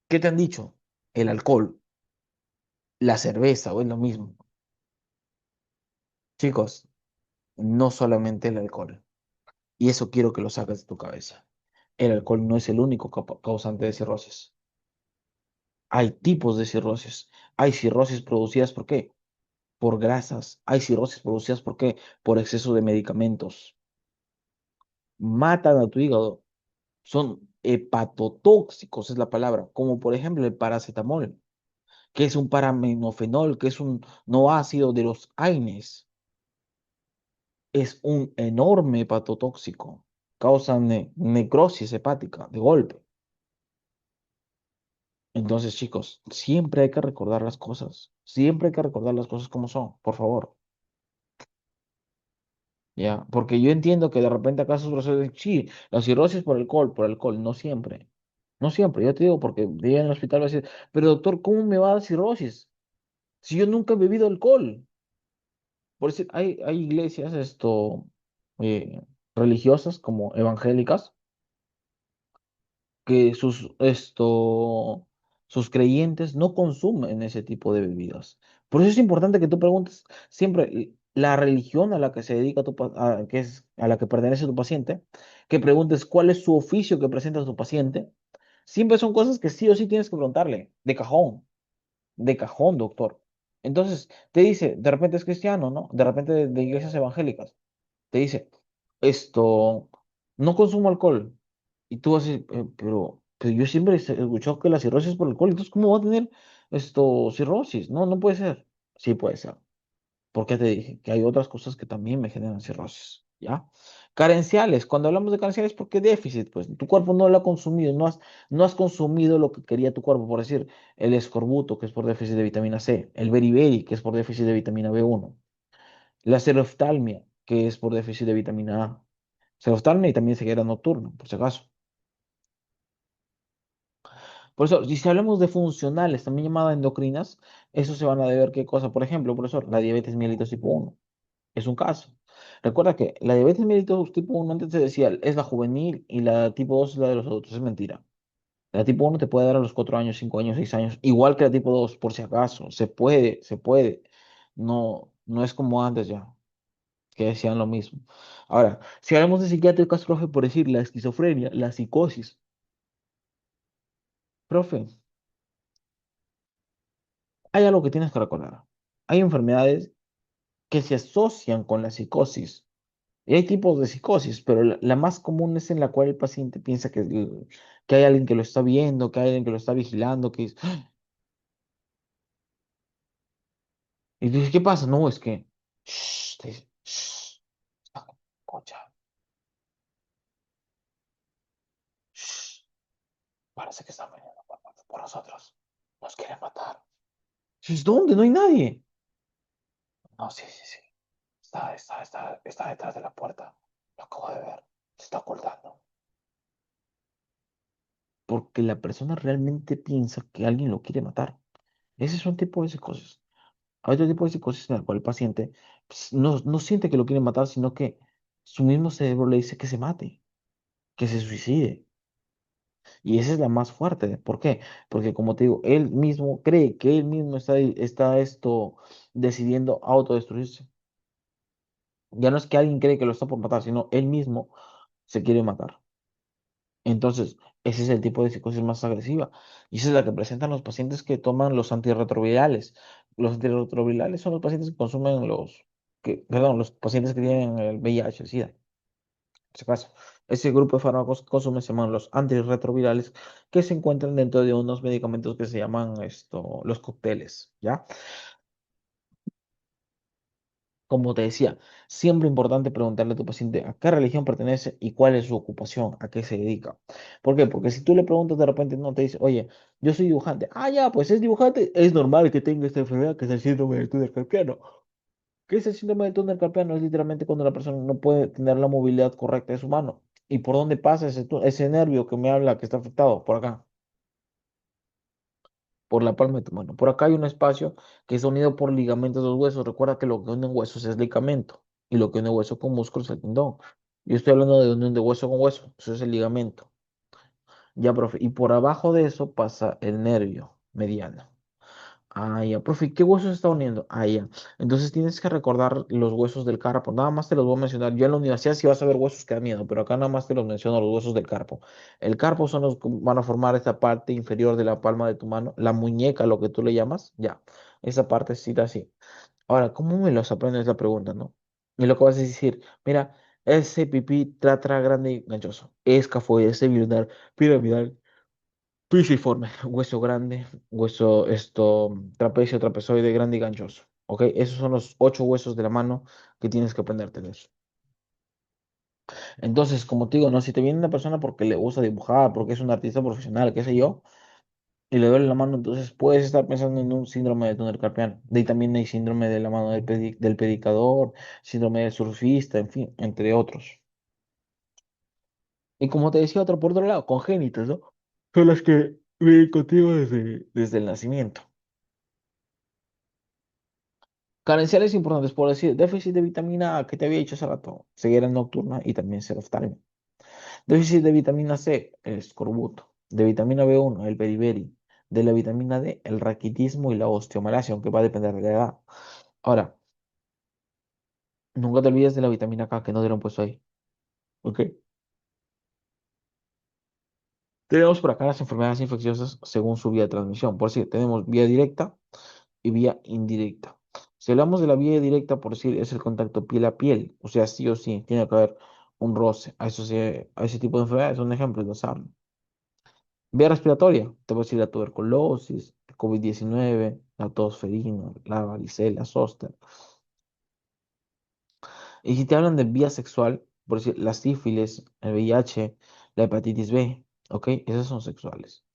¿Qué te han dicho? El alcohol, la cerveza o es lo mismo. Chicos, no solamente el alcohol. Y eso quiero que lo saques de tu cabeza. El alcohol no es el único causante de cirrosis. Hay tipos de cirrosis. Hay cirrosis producidas ¿por qué? Por grasas. Hay cirrosis producidas ¿por qué? Por exceso de medicamentos. Matan a tu hígado. Son hepatotóxicos, es la palabra, como por ejemplo el paracetamol, que es un paraminofenol, que es un no ácido de los AINES, es un enorme hepatotóxico, causa necrosis hepática de golpe. Entonces, chicos, siempre hay que recordar las cosas, siempre hay que recordar las cosas como son, por favor. ¿Ya? Porque yo entiendo que de repente acaso sucede, sí, la cirrosis por alcohol, no siempre. No siempre, yo te digo, porque de en el hospital va a decir, pero doctor, ¿cómo me va a dar cirrosis? Si yo nunca he bebido alcohol. Por decir, hay iglesias eh, religiosas como evangélicas que sus creyentes no consumen ese tipo de bebidas. Por eso es importante que tú preguntes siempre la religión a la que se dedica que es, a la que pertenece tu paciente, que preguntes cuál es su oficio que presenta tu paciente. Siempre son cosas que sí o sí tienes que preguntarle, de cajón, doctor. Entonces, te dice, de repente es cristiano, ¿no? De repente de iglesias evangélicas te dice, esto, no consumo alcohol. Y tú vas a decir, pero yo siempre he escuchado que la cirrosis es por alcohol, entonces, ¿cómo va a tener cirrosis? No, no puede ser. Sí puede ser. Porque te dije que hay otras cosas que también me generan cirrosis, ¿ya? Carenciales, cuando hablamos de carenciales, ¿por qué déficit? Pues tu cuerpo no lo ha consumido, no has consumido lo que quería tu cuerpo, por decir, el escorbuto, que es por déficit de vitamina C, el beriberi, que es por déficit de vitamina B1, la seroftalmia, que es por déficit de vitamina A. Seroftalmia y también ceguera nocturna, por si acaso. Por eso, y si hablamos de funcionales, también llamadas endocrinas, eso se van a deber qué cosa. Por ejemplo, profesor, la diabetes mellitus tipo 1 es un caso. Recuerda que la diabetes mellitus tipo 1 antes se decía es la juvenil y la tipo 2 es la de los adultos. Es mentira. La tipo 1 te puede dar a los 4 años, 5 años, 6 años, igual que la tipo 2 por si acaso. Se puede, se puede. No, no es como antes ya, que decían lo mismo. Ahora, si hablamos de psiquiátricas, profe, por decir la esquizofrenia, la psicosis, profe, hay algo que tienes que recordar. Hay enfermedades que se asocian con la psicosis. Y hay tipos de psicosis, pero la más común es en la cual el paciente piensa que hay alguien que lo está viendo, que hay alguien que lo está vigilando, que es... ¡Ah! Y tú dices, ¿qué pasa? No, es que... Shh, te dice, "Shh, escucha, shh, parece que están viniendo por nosotros. Nos quieren matar. Dices, ¿dónde? No hay nadie. No, sí, sí, sí. Está detrás de la puerta. Lo acabo de ver. Se está ocultando. Porque la persona realmente piensa que alguien lo quiere matar. Ese es un tipo de psicosis. Hay otro tipo de psicosis en el cual el paciente pues, no siente que lo quiere matar, sino que su mismo cerebro le dice que se mate, que se suicide. Y esa es la más fuerte. ¿Por qué? Porque como te digo, él mismo cree que él mismo está decidiendo autodestruirse. Ya no es que alguien cree que lo está por matar, sino él mismo se quiere matar. Entonces, ese es el tipo de psicosis más agresiva. Y esa es la que presentan los pacientes que toman los antirretrovirales. Los antirretrovirales son los pacientes que consumen perdón, los pacientes que tienen el VIH, el SIDA. por si acaso. Ese grupo de fármacos que consumen se llaman los antirretrovirales que se encuentran dentro de unos medicamentos que se llaman los cócteles, ¿ya? Como te decía, siempre importante preguntarle a tu paciente a qué religión pertenece y cuál es su ocupación, a qué se dedica. ¿Por qué? Porque si tú le preguntas de repente, no te dice, oye, yo soy dibujante. Ah, ya, pues es dibujante. Es normal que tenga esta enfermedad que es el síndrome del túnel carpiano. ¿Qué es el síndrome del túnel carpiano? Es literalmente cuando la persona no puede tener la movilidad correcta de su mano. ¿Y por dónde pasa ese nervio que me habla que está afectado? Por acá, por la palma de tu mano. Por acá hay un espacio que es unido por ligamentos de los huesos. Recuerda que lo que une huesos es ligamento y lo que une hueso con músculo es el tendón. Yo estoy hablando de unión de hueso con hueso. Eso es el ligamento. Ya, profe. Y por abajo de eso pasa el nervio mediano. Ah, ya, profe, ¿qué huesos se está uniendo? Ah, ya. Entonces tienes que recordar los huesos del carpo. Nada más te los voy a mencionar. Yo en la universidad sí vas a ver huesos que da miedo, pero acá nada más te los menciono, los huesos del carpo. El carpo son los que van a formar esta parte inferior de la palma de tu mano, la muñeca, lo que tú le llamas, ya. Esa partecita así. Ahora, ¿cómo me los aprendes la pregunta, no? Y lo que vas a decir, mira, ese pipí tratra grande y ganchoso, escafoide, bilunar, piramidal, pisiforme, hueso grande, hueso trapecio, trapezoide, grande y ganchoso. ¿Ok? Esos son los 8 huesos de la mano que tienes que aprendértelos. Entonces, como te digo, no, si te viene una persona porque le gusta dibujar, porque es un artista profesional, qué sé yo, y le duele la mano, entonces puedes estar pensando en un síndrome de túnel carpiano. De ahí también hay síndrome de la mano del predicador, síndrome del surfista, en fin, entre otros. Y como te decía, otro por otro lado, congénitos, ¿no? Son las que vienen contigo desde el nacimiento. Carenciales importantes, por decir, déficit de vitamina A, que te había dicho hace rato, ceguera nocturna y también seroftalmia. Déficit de vitamina C, el escorbuto. De vitamina B1, el beriberi. De la vitamina D, el raquitismo y la osteomalacia, aunque va a depender de la edad. Ahora, nunca te olvides de la vitamina K que no dieron puesto ahí. ¿Ok? Tenemos por acá las enfermedades infecciosas según su vía de transmisión. Por decir, tenemos vía directa y vía indirecta. Si hablamos de la vía directa, por decir, es el contacto piel a piel, o sea, sí o sí, tiene que haber un roce. A ese tipo de enfermedades, un ejemplo es la sarna. Vía respiratoria, te voy a decir la tuberculosis, el COVID-19, la tos ferina, la varicela, zóster. Y si te hablan de vía sexual, por decir, la sífilis, el VIH, la hepatitis B, ¿ok? Esas son sexuales.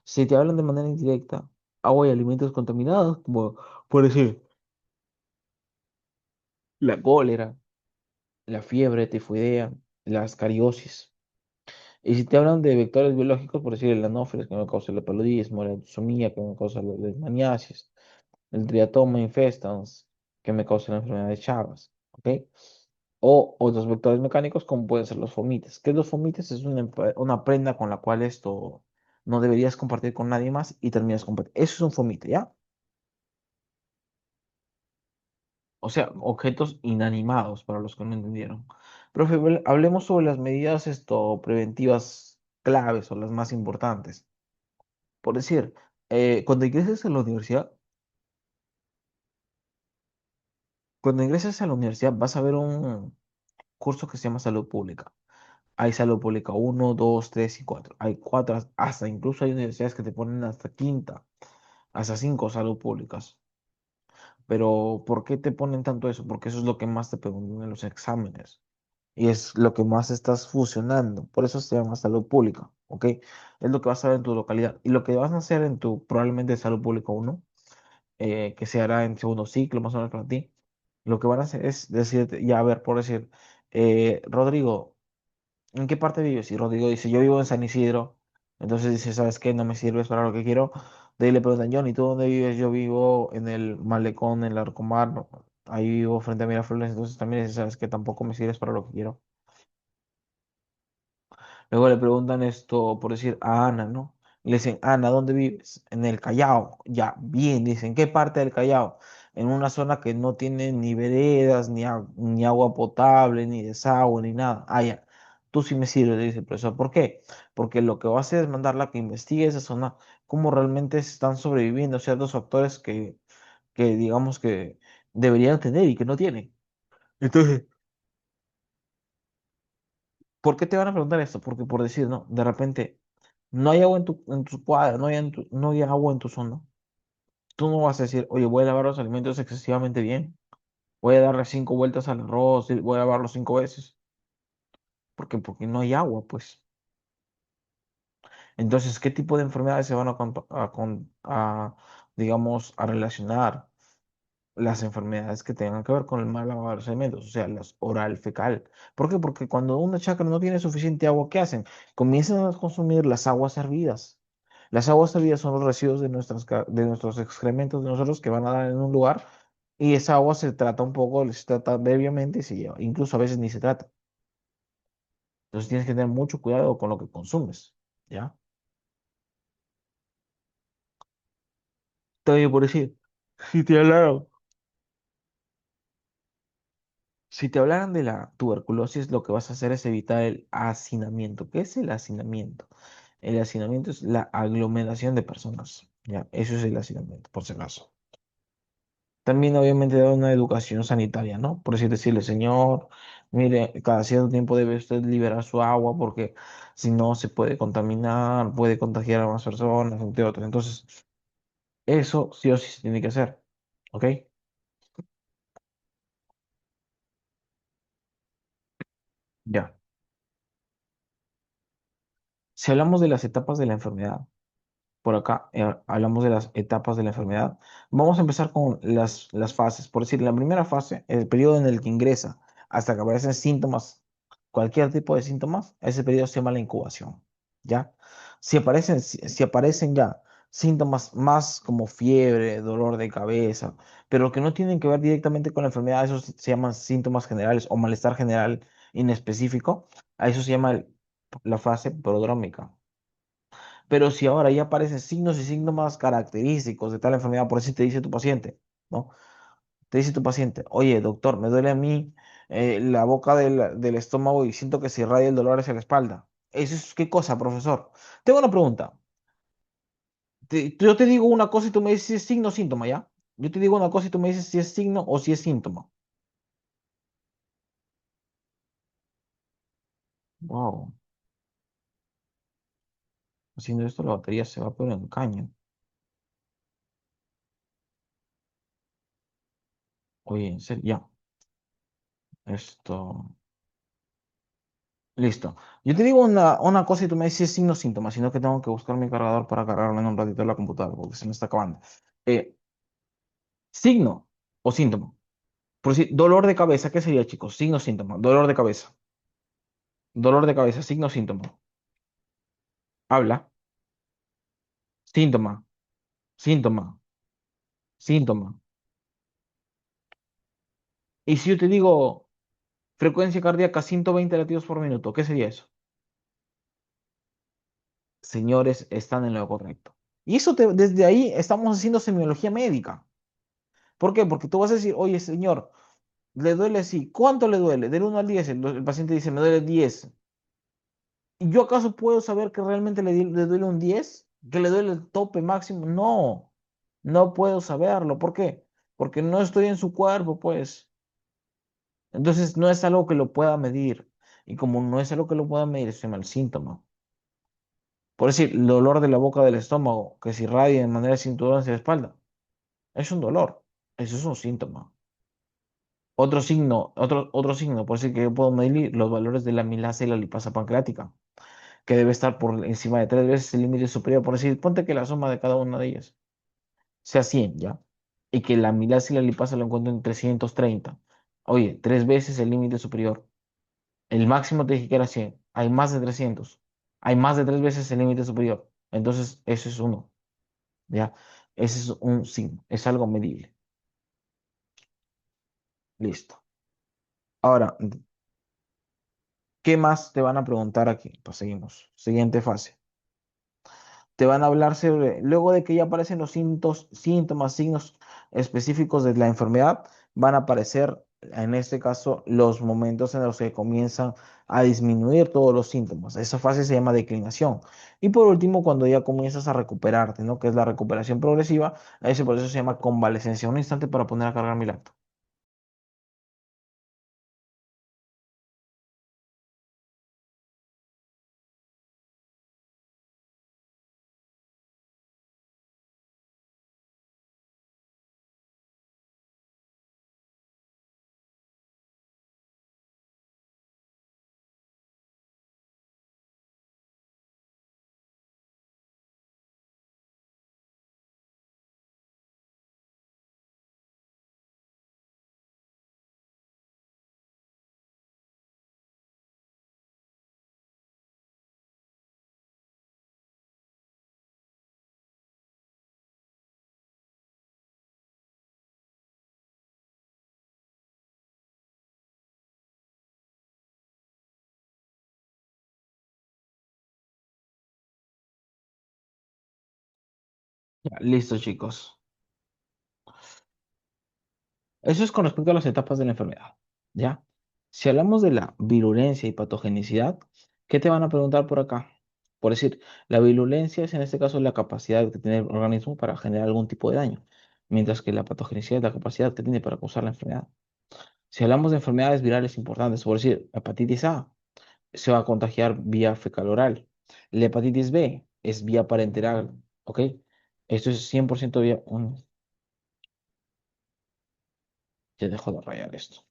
Si te hablan de manera indirecta, agua y alimentos contaminados, como por decir, la cólera, la fiebre tifoidea, la ascariosis. Y si te hablan de vectores biológicos, por decir el anófeles, que me causa el paludismo, la enzosomía, que me causa la leishmaniasis, el triatoma infestans, que me causa la enfermedad de Chagas, ¿ok? O otros vectores mecánicos, como pueden ser los fomites. ¿Qué es los fomites? Es una prenda con la cual esto no deberías compartir con nadie más y terminas compartiendo. Eso es un fomite, ¿ya? O sea, objetos inanimados, para los que no entendieron. Profe, hablemos sobre las medidas preventivas claves o las más importantes. Por decir, cuando ingreses a la universidad vas a ver un curso que se llama salud pública. Hay salud pública uno 2 3 y 4. Hay cuatro, hasta incluso hay universidades que te ponen hasta quinta, hasta 5 salud públicas. Pero ¿por qué te ponen tanto eso? Porque eso es lo que más te preguntan en los exámenes. Y es lo que más estás fusionando. Por eso se llama salud pública, ¿ok? Es lo que vas a ver en tu localidad. Y lo que vas a hacer en tu, probablemente salud pública uno que se hará en segundo ciclo, más o menos para ti, lo que van a hacer es decirte, ya a ver, por decir, Rodrigo, ¿en qué parte vives? Y Rodrigo dice, yo vivo en San Isidro. Entonces dice, ¿sabes qué? No me sirves para lo que quiero. De ahí le preguntan, John, ¿y tú dónde vives? Yo vivo en el Malecón, en el Larcomar, ¿no? Ahí vivo frente a Miraflores. Entonces también dice, ¿sabes qué? Tampoco me sirves para lo que quiero. Luego le preguntan esto, por decir, a Ana, ¿no? Y le dicen, Ana, ¿dónde vives? En el Callao. Ya, bien, dicen, ¿qué parte del Callao? En una zona que no tiene ni veredas, ni agua potable, ni desagüe, ni nada. Ah, ya, tú sí me sirves, le dice el profesor. ¿Por qué? Porque lo que va a hacer es mandarla a que investigue esa zona, cómo realmente se están sobreviviendo ciertos factores que digamos que deberían tener y que no tienen. Entonces, ¿Por qué te van a preguntar esto? Porque por decir, no, de repente, no hay agua en tu cuadra, no hay agua en tu zona. Tú no vas a decir, oye, voy a lavar los alimentos excesivamente bien. Voy a darle 5 vueltas al arroz, y voy a lavarlo 5 veces. Porque no hay agua, pues. Entonces, ¿qué tipo de enfermedades se van digamos, a relacionar? Las enfermedades que tengan que ver con el mal lavado de los alimentos, o sea, las oral fecal. ¿Por qué? Porque cuando una chacra no tiene suficiente agua, ¿qué hacen? Comienzan a consumir las aguas hervidas. Las aguas hervidas son los residuos de nuestros excrementos de nosotros que van a dar en un lugar y esa agua se trata un poco, se trata previamente y se lleva. Incluso a veces ni se trata. Entonces tienes que tener mucho cuidado con lo que consumes, ¿ya? Te digo por decir, si te hablaron Si te hablaran de la tuberculosis, lo que vas a hacer es evitar el hacinamiento. ¿Qué es el hacinamiento? El hacinamiento es la aglomeración de personas. Ya, eso es el hacinamiento, por si acaso. También, obviamente, da una educación sanitaria, ¿no? Por así decirle, señor, mire, cada cierto tiempo debe usted liberar su agua porque si no se puede contaminar, puede contagiar a más personas, entre otros. Entonces, eso sí o sí se tiene que hacer. ¿Ok? Ya. Si hablamos de las etapas de la enfermedad, por acá hablamos de las etapas de la enfermedad. Vamos a empezar con las fases. Por decir, la primera fase, el periodo en el que ingresa hasta que aparecen síntomas, cualquier tipo de síntomas, ese periodo se llama la incubación. ¿Ya? Si aparecen ya síntomas más como fiebre, dolor de cabeza, pero que no tienen que ver directamente con la enfermedad, esos se llaman síntomas generales o malestar general inespecífico, a eso se llama la fase prodrómica. Pero si ahora ya aparecen signos y síntomas característicos de tal enfermedad, por eso te dice tu paciente, ¿no? Te dice tu paciente, oye, doctor, me duele a mí la boca del estómago y siento que se irradia el dolor hacia la espalda. ¿Eso es qué cosa, profesor? Tengo una pregunta. Yo te digo una cosa y tú me dices si es signo o síntoma, ¿ya? Yo te digo una cosa y tú me dices si es signo o si es síntoma. Wow. Haciendo esto la batería se va pero en caño. Oye, en serio, ya. Esto. Listo. Yo te digo una cosa y tú me dices si es signo o síntoma, sino que tengo que buscar mi cargador para cargarlo en un ratito de la computadora porque se me está acabando. Eh, Signo o síntoma. Por decir, dolor de cabeza, ¿qué sería, chicos? Signo o síntoma. Dolor de cabeza. Dolor de cabeza, signo o síntoma. Habla. Síntoma. Síntoma. Síntoma. Y si yo te digo frecuencia cardíaca 120 latidos por minuto, ¿qué sería eso? Señores, están en lo correcto. Y desde ahí estamos haciendo semiología médica. ¿Por qué? Porque tú vas a decir, oye, señor, le duele así. ¿Cuánto le duele? Del 1 al 10. El paciente dice, me duele 10. ¿Y yo acaso puedo saber que realmente le duele un 10? ¿Que le duele el tope máximo? No, no puedo saberlo. ¿Por qué? Porque no estoy en su cuerpo, pues. Entonces no es algo que lo pueda medir. Y como no es algo que lo pueda medir, se llama el síntoma. Por decir, el dolor de la boca del estómago, que se irradia de manera cinturón hacia la espalda, es un dolor. Eso es un síntoma. Otro signo, por decir que yo puedo medir los valores de la amilasa y la lipasa pancreática, que debe estar por encima de 3 veces el límite superior. Por decir, ponte que la suma de cada una de ellas sea 100, ¿ya? Y que la amilasa y la lipasa lo encuentro en 330. Oye, 3 veces el límite superior. El máximo te dije que era 100. Hay más de 300. Hay más de 3 veces el límite superior. Entonces, eso es uno, ¿ya? Ese es un signo. Es algo medible. Listo. Ahora, ¿qué más te van a preguntar aquí? Pues seguimos. Siguiente fase. Te van a hablar sobre, luego de que ya aparecen los síntomas, signos específicos de la enfermedad, van a aparecer, en este caso, los momentos en los que comienzan a disminuir todos los síntomas. Esa fase se llama declinación. Y por último, cuando ya comienzas a recuperarte, ¿no? Que es la recuperación progresiva, a ese proceso se llama convalecencia. Un instante para poner a cargar mi laptop. Ya, listo, chicos. Eso es con respecto a las etapas de la enfermedad, ¿ya? Si hablamos de la virulencia y patogenicidad, ¿qué te van a preguntar por acá? Por decir, la virulencia es en este caso la capacidad que tiene el organismo para generar algún tipo de daño, mientras que la patogenicidad es la capacidad que tiene para causar la enfermedad. Si hablamos de enfermedades virales importantes, por decir, hepatitis A, se va a contagiar vía fecal oral. La hepatitis B es vía parenteral, ¿ok? Esto es 100% vía... ya dejo de rayar esto.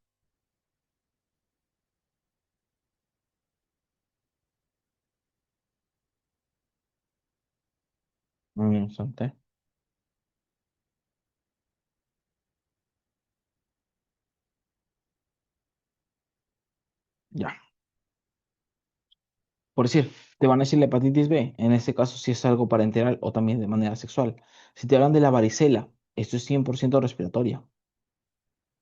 Un instante. Ya. Por decir, te van a decir la hepatitis B, en este caso si es algo parenteral o también de manera sexual. Si te hablan de la varicela, esto es 100% respiratoria.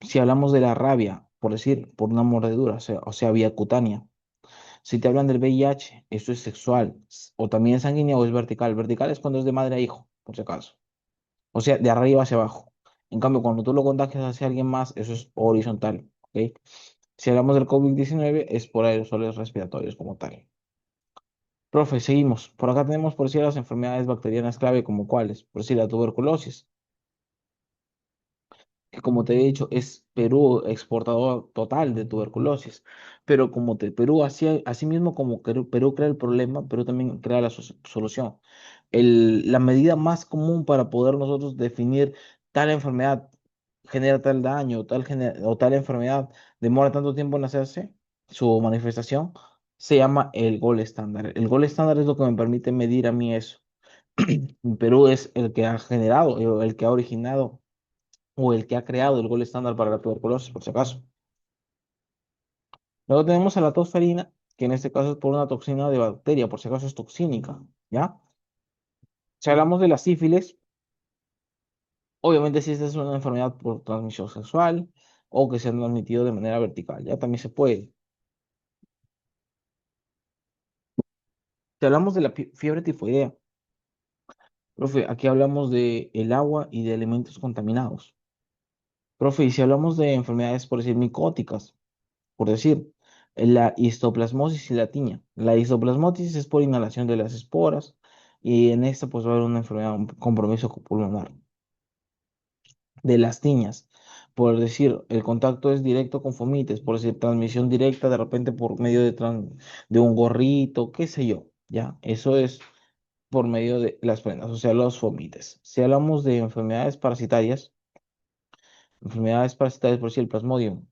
Si hablamos de la rabia, por decir, por una mordedura, o sea, vía cutánea. Si te hablan del VIH, esto es sexual, o también es sanguínea o es vertical. Vertical es cuando es de madre a hijo, por si acaso. O sea, de arriba hacia abajo. En cambio, cuando tú lo contagias hacia alguien más, eso es horizontal, ¿ok? Si hablamos del COVID-19, es por aerosoles respiratorios como tal. Profe, seguimos. Por acá tenemos, por decir, las enfermedades bacterianas clave como cuáles. Por decir, la tuberculosis, que como te he dicho, es Perú exportador total de tuberculosis. Pero como Perú, así mismo como Perú crea el problema, Perú también crea la solución. La medida más común para poder nosotros definir tal enfermedad genera tal daño o tal enfermedad demora tanto tiempo en hacerse, su manifestación, se llama el gol estándar. El gol estándar es lo que me permite medir a mí eso. Perú es el que ha generado, el que ha originado o el que ha creado el gol estándar para la tuberculosis, por si acaso. Luego tenemos a la tosferina, que en este caso es por una toxina de bacteria, por si acaso es toxínica, ¿ya? Si hablamos de la sífilis, obviamente si esta es una enfermedad por transmisión sexual o que se ha transmitido de manera vertical, ya también se puede. Si hablamos de la fiebre tifoidea, profe, aquí hablamos de el agua y de alimentos contaminados. Profe, y si hablamos de enfermedades, por decir, micóticas, por decir, la histoplasmosis y la tiña. La histoplasmosis es por inhalación de las esporas y en esta pues va a haber una enfermedad, un compromiso pulmonar. De las tiñas, por decir, el contacto es directo con fomites, por decir, transmisión directa de repente por medio de un gorrito, qué sé yo, ya, eso es por medio de las prendas, o sea, los fomites. Si hablamos de enfermedades parasitarias, por decir, el plasmodium,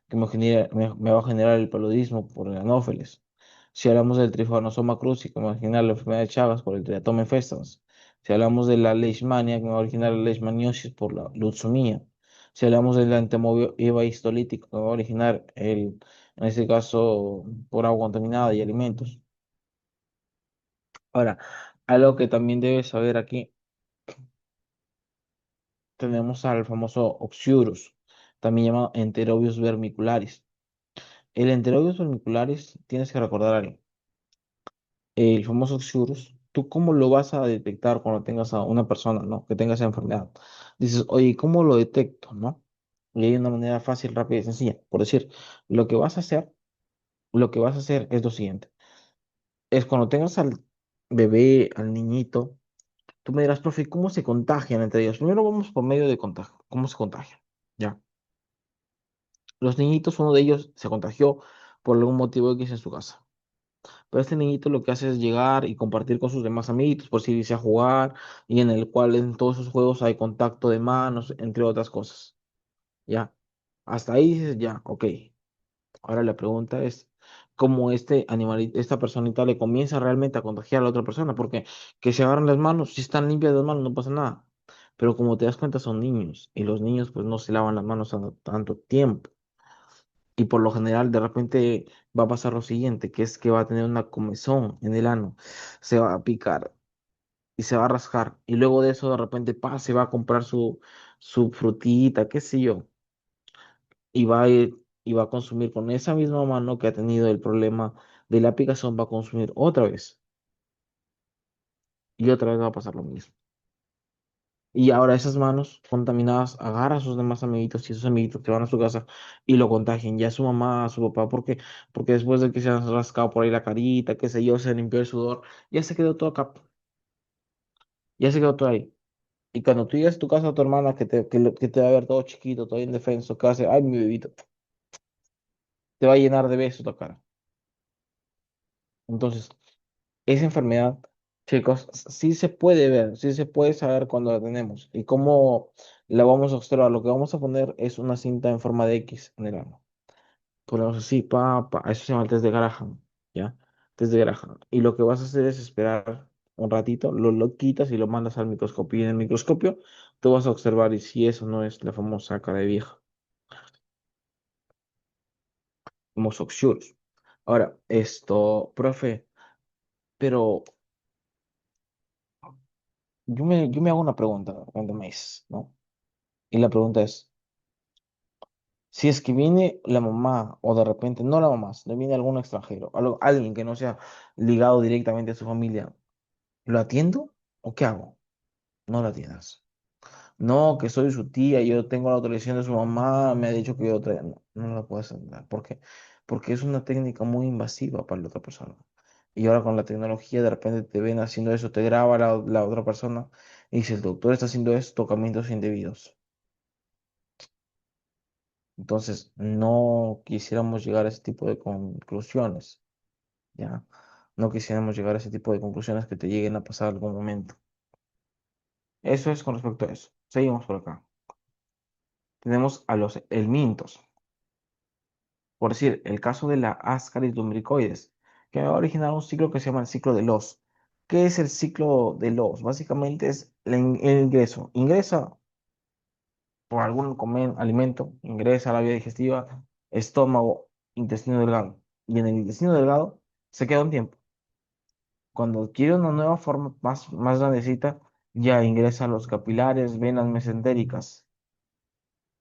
que me va a generar el paludismo por el anófeles. Si hablamos del trifanosoma cruzi, que me va a originar la enfermedad de Chagas por el Triatome festans. Si hablamos de la leishmania, que me va a originar la leishmaniosis por la lutsumía. Si hablamos del antemobio histolítico, que me va a originar en este caso, por agua contaminada y alimentos. Ahora, algo que también debes saber aquí, tenemos al famoso Oxyurus, también llamado Enterobius vermicularis. El Enterobius vermicularis, tienes que recordar algo. El famoso Xurus, ¿tú cómo lo vas a detectar cuando tengas a una persona, ¿no? Que tenga esa enfermedad? Dices, oye, ¿cómo lo detecto, no? Y hay una manera fácil, rápida y sencilla. Por decir, lo que vas a hacer, lo que vas a hacer es lo siguiente. Es cuando tengas al bebé, al niñito, tú me dirás, profe, ¿cómo se contagian entre ellos? Primero vamos por medio de contagio. ¿Cómo se contagian? Ya. Los niñitos, uno de ellos se contagió por algún motivo X en su casa. Pero este niñito lo que hace es llegar y compartir con sus demás amiguitos, por si dice a jugar, y en el cual en todos esos juegos hay contacto de manos, entre otras cosas. Ya, hasta ahí dices, ya, ok. Ahora la pregunta es, ¿cómo este animalito, esta personita le comienza realmente a contagiar a la otra persona? Porque que se agarran las manos, si están limpias las manos, no pasa nada. Pero como te das cuenta, son niños, y los niños pues no se lavan las manos tanto tiempo. Y por lo general, de repente va a pasar lo siguiente, que es que va a tener una comezón en el ano, se va a picar y se va a rascar. Y luego de eso, de repente, se va a comprar su frutita, qué sé yo, y va a ir y va a consumir con esa misma mano que ha tenido el problema de la picazón, va a consumir otra vez. Y otra vez va a pasar lo mismo. Y ahora esas manos contaminadas agarran a sus demás amiguitos y esos amiguitos que van a su casa y lo contagian, ya a su mamá, a su papá, porque después de que se han rascado por ahí la carita, qué sé yo, se limpió el sudor, ya se quedó todo acá, ya se quedó todo ahí. Y cuando tú llegas a tu casa a tu hermana que te va a ver todo chiquito, todo indefenso, que va a hacer, ay, mi bebito, te va a llenar de besos tu cara. Entonces, esa enfermedad, chicos, sí se puede ver, sí se puede saber cuando la tenemos. ¿Y cómo la vamos a observar? Lo que vamos a poner es una cinta en forma de X en el ano. Ponemos así, eso se llama el test de Graham, ¿ya? Test de Graham. Y lo que vas a hacer es esperar un ratito, lo quitas y lo mandas al microscopio. Y en el microscopio tú vas a observar y si eso no es la famosa cara de vieja, homosoxiurus. Ahora, profe, pero yo me hago una pregunta cuando me dices, ¿no? Y la pregunta es, si es que viene la mamá, o de repente, no la mamá, si viene algún extranjero, alguien que no sea ligado directamente a su familia, ¿lo atiendo o qué hago? No lo atiendas. No, que soy su tía, yo tengo la autorización de su mamá, me ha dicho que yo traiga. No, no lo puedes atender. ¿Por qué? Porque es una técnica muy invasiva para la otra persona. Y ahora con la tecnología, de repente te ven haciendo eso, te graba la otra persona y dice, el doctor está haciendo esto, tocamientos indebidos. Entonces, no quisiéramos llegar a ese tipo de conclusiones, ¿ya? No quisiéramos llegar a ese tipo de conclusiones que te lleguen a pasar algún momento. Eso es con respecto a eso. Seguimos por acá. Tenemos a los helmintos. Por decir, el caso de la Ascaris lumbricoides, que va a originar un ciclo que se llama el ciclo de Loss. ¿Qué es el ciclo de Loss? Básicamente es el ingreso. Ingresa por algún alimento, ingresa a la vía digestiva, estómago, intestino delgado. Y en el intestino delgado se queda un tiempo. Cuando adquiere una nueva forma más grandecita, ya ingresa a los capilares, venas mesentéricas.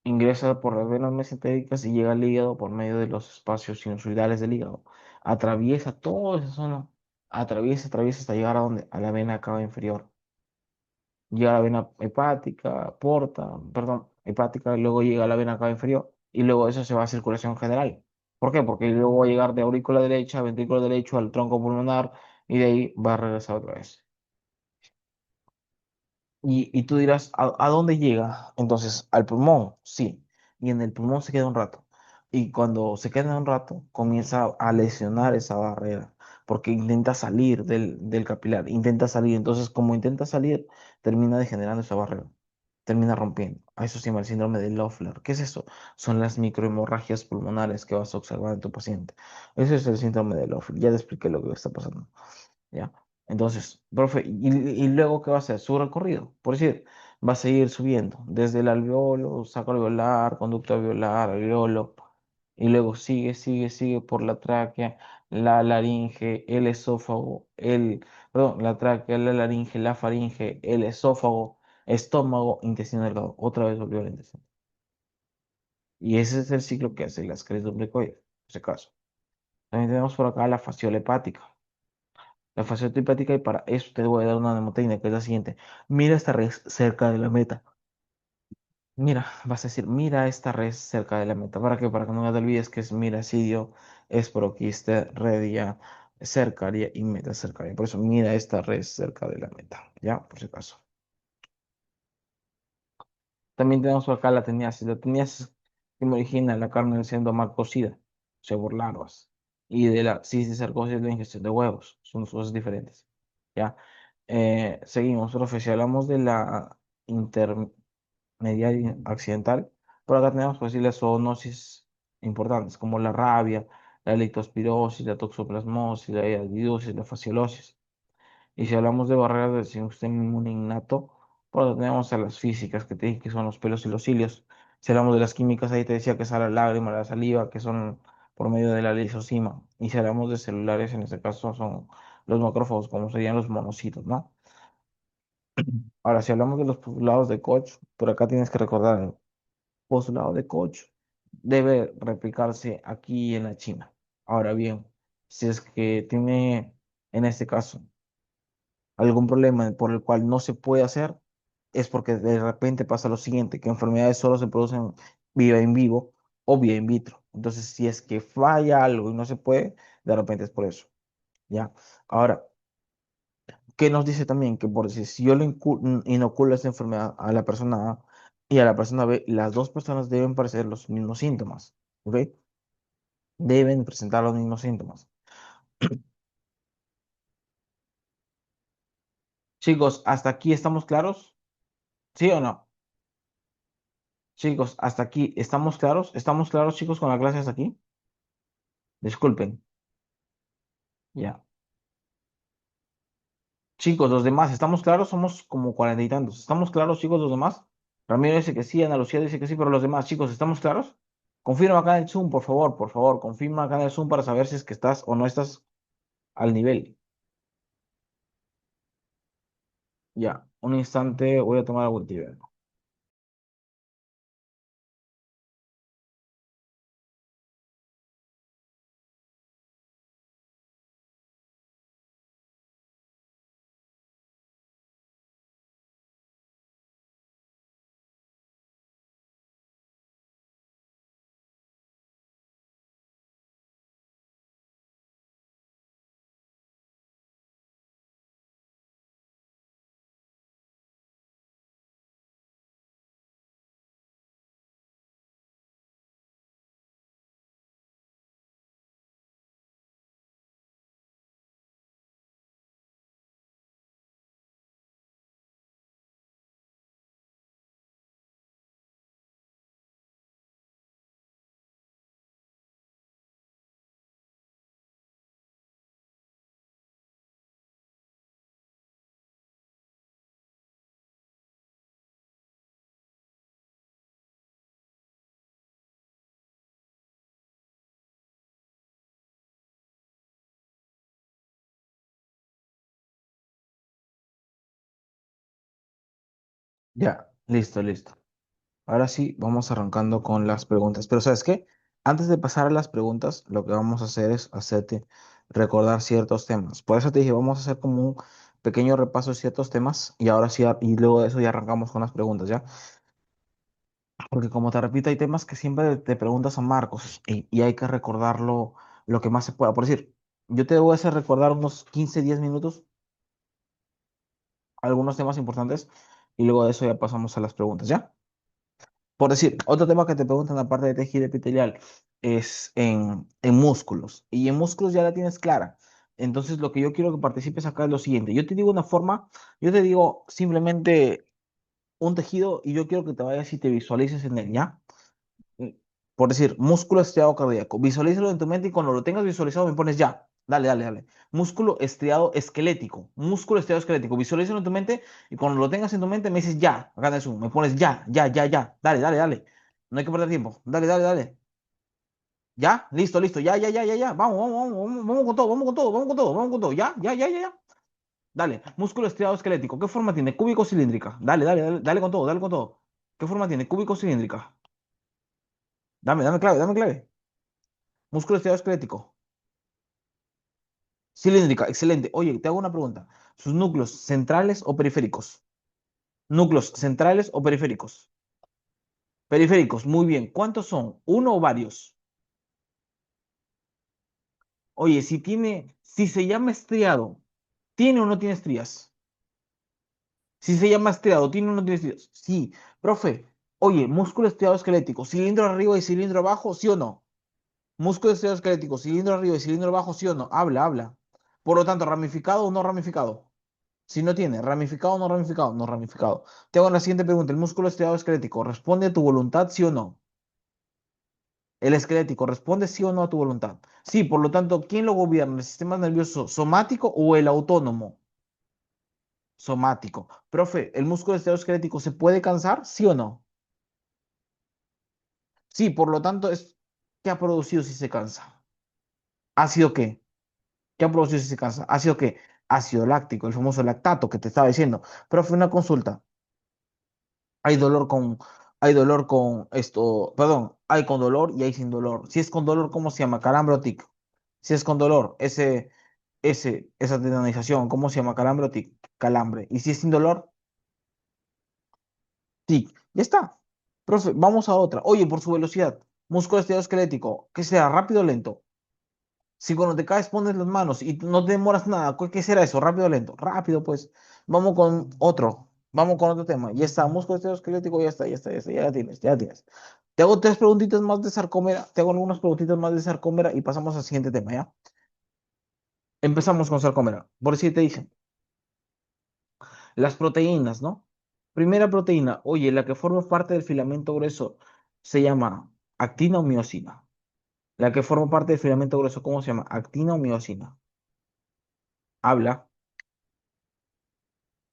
Ingresa por las venas mesentéricas y llega al hígado por medio de los espacios sinusoidales del hígado. Atraviesa toda esa zona, atraviesa hasta llegar a donde, a la vena cava inferior. Llega a la vena hepática, hepática, luego llega a la vena cava inferior y luego eso se va a circulación general. ¿Por qué? Porque luego va a llegar de aurícula derecha a ventrículo derecho al tronco pulmonar y de ahí va a regresar otra vez. Y tú dirás, ¿a dónde llega? Entonces, al pulmón, sí. Y en el pulmón se queda un rato. Y cuando se queda un rato, comienza a lesionar esa barrera, porque intenta salir del capilar, intenta salir. Entonces, como intenta salir, termina degenerando esa barrera, termina rompiendo. A eso se llama el síndrome de Loeffler. ¿Qué es eso? Son las microhemorragias pulmonares que vas a observar en tu paciente. Ese es el síndrome de Loeffler. Ya te expliqué lo que está pasando. ¿Ya? Entonces, profe, ¿y luego qué va a hacer? Su recorrido, por decir, va a seguir subiendo desde el alveolo, saco alveolar, conducto alveolar, alveolo, y luego sigue por la tráquea, la laringe, el esófago, perdón, la tráquea, la laringe, la faringe, el esófago, estómago, intestino delgado. Otra vez volvió al intestino. Y ese es el ciclo que hace las caries en ese caso. También tenemos por acá la fasciola hepática. La faceta hepática y para eso te voy a dar una mnemotécnica que es la siguiente. Mira esta red cerca de la meta. Mira, vas a decir, mira esta red cerca de la meta. ¿Para qué? Para que no te olvides que es miracidio, esproquiste, redia, cercaria y meta cercaria. Por eso, mira esta red cerca de la meta. ¿Ya? Por si acaso. También tenemos por acá la teniasis. La teniasis que me origina la carne siendo mal cocida, o sea, por larvas. Y de la cisticercosis la ingestión de huevos. Son dos cosas diferentes. ¿Ya? Seguimos, profe. Si hablamos de la intermediaria accidental, por acá tenemos posibles zoonosis importantes, como la rabia, la leptospirosis, la toxoplasmosis, la acidosis, la fasciolosis. Y si hablamos de barreras del sistema inmune innato, por acá tenemos a las físicas, que te dije que son los pelos y los cilios. Si hablamos de las químicas, ahí te decía que es a la lágrima, la saliva, que son por medio de la lisozima. Y si hablamos de celulares, en este caso son los macrófagos, como serían los monocitos, ¿no? Ahora, si hablamos de los postulados de Koch, por acá tienes que recordar, el postulado de Koch debe replicarse aquí en la China. Ahora bien, si es que tiene, en este caso, algún problema por el cual no se puede hacer, es porque de repente pasa lo siguiente, que enfermedades solo se producen vía en vivo o vía in vitro. Entonces, si es que falla algo y no se puede, de repente es por eso, ¿ya? Ahora, ¿qué nos dice también? Que por decir, si yo le inoculo esta enfermedad a la persona A y a la persona B, las dos personas deben parecer los mismos síntomas, ¿ok? Deben presentar los mismos síntomas. Chicos, ¿hasta aquí estamos claros? ¿Sí o no? Chicos, hasta aquí estamos claros. ¿Estamos claros, chicos, con la clase hasta aquí? Disculpen. Ya. Chicos, los demás, ¿estamos claros? Somos como cuarenta y tantos. ¿Estamos claros, chicos, los demás? Ramiro dice que sí, Ana Lucía dice que sí, pero los demás, chicos, ¿estamos claros? Confirma acá en el Zoom, por favor, confirma acá en el Zoom para saber si es que estás o no estás al nivel. Ya, un instante, voy a tomar agua tibia. Ya, listo, listo. Ahora sí, vamos arrancando con las preguntas. Pero ¿sabes qué? Antes de pasar a las preguntas, lo que vamos a hacer es hacerte recordar ciertos temas. Por eso te dije, vamos a hacer como un pequeño repaso de ciertos temas y ahora sí, y luego de eso ya arrancamos con las preguntas, ¿ya? Porque como te repito, hay temas que siempre te preguntas a Marcos y hay que recordarlo lo que más se pueda. Por decir, yo te voy a hacer recordar unos 15 10 minutos algunos temas importantes y luego de eso ya pasamos a las preguntas, ¿ya? Por decir, otro tema que te preguntan aparte de tejido epitelial es en músculos. Y en músculos ya la tienes clara. Entonces, lo que yo quiero que participes acá es lo siguiente. Yo te digo una forma, yo te digo simplemente un tejido y yo quiero que te vayas y te visualices en él, ¿ya? Mm, Por decir, músculo estriado cardíaco. Visualízalo en tu mente y cuando lo tengas visualizado me pones ya. Dale, dale, dale. Músculo estriado esquelético. Músculo estriado esquelético. Visualízalo en tu mente y cuando lo tengas en tu mente me dices ya. Acá en el Zoom. Me pones ya, ya, ya, ya. Dale, dale, dale. No hay que perder tiempo. Dale, dale, dale. Ya, listo, listo. Ya, ya, ya, ya, ya. Vamos, vamos, vamos, vamos, vamos con todo, vamos con todo, vamos con todo, vamos con todo. Ya, ya, ya, ya, ya. Dale. Músculo estriado esquelético. ¿Qué forma tiene? Cúbico o cilíndrica. Dale, dale, dale, dale con todo, dale con todo. ¿Qué forma tiene? Cúbico o cilíndrica. Dame, dame clave, dame clave. Músculo estriado esquelético. Cilíndrica, excelente. Oye, te hago una pregunta. ¿Sus núcleos centrales o periféricos? Núcleos centrales o periféricos. Periféricos, muy bien. ¿Cuántos son? ¿Uno o varios? Oye, si se llama estriado, ¿tiene o no tiene estrías? Si se llama estriado, ¿tiene o no tiene estrías? Sí, profe. Oye, músculo estriado esquelético, cilindro arriba y cilindro abajo, ¿sí o no? Músculo estriado esquelético, cilindro arriba y cilindro abajo, ¿sí o no? Habla, habla. Por lo tanto, ¿ramificado o no ramificado? Si no tiene, ramificado o no ramificado, no ramificado. Te hago la siguiente pregunta. ¿El músculo estriado esquelético responde a tu voluntad, sí o no? El esquelético responde sí o no a tu voluntad. Sí, por lo tanto, ¿quién lo gobierna? ¿El sistema nervioso somático o el autónomo? Somático. Profe, ¿el músculo estriado esquelético se puede cansar, sí o no? Sí, por lo tanto, ¿qué ha producido si se cansa? ¿Ácido qué? ¿Qué ha producido si se cansa? ¿Ácido qué? Ácido láctico, el famoso lactato que te estaba diciendo. Profe, una consulta. Hay dolor hay dolor con esto, perdón, hay con dolor y hay sin dolor. Si es con dolor, ¿cómo se llama? Calambre o tic. Si es con dolor, esa tenonización, ¿cómo se llama? Calambre o tic. Calambre. Y si es sin dolor, Sí, ya está. Profe, vamos a otra. Oye, por su velocidad, músculo esquelético, que sea rápido o lento. Si cuando te caes pones las manos y no te demoras nada, ¿qué será eso? ¿Rápido o lento? Rápido, pues. Vamos con otro. Vamos con otro tema. Ya está, músculo esquelético, ya está, ya está, ya está, ya la tienes, ya la tienes. Te hago tres preguntitas más de sarcómera, te hago algunas preguntitas más de sarcómera y pasamos al siguiente tema, ¿ya? Empezamos con sarcómera. Por si te dicen, las proteínas, ¿no? Primera proteína, oye, la que forma parte del filamento grueso se llama actina o miosina. La que forma parte del filamento grueso, ¿cómo se llama? Actina o miosina. Habla.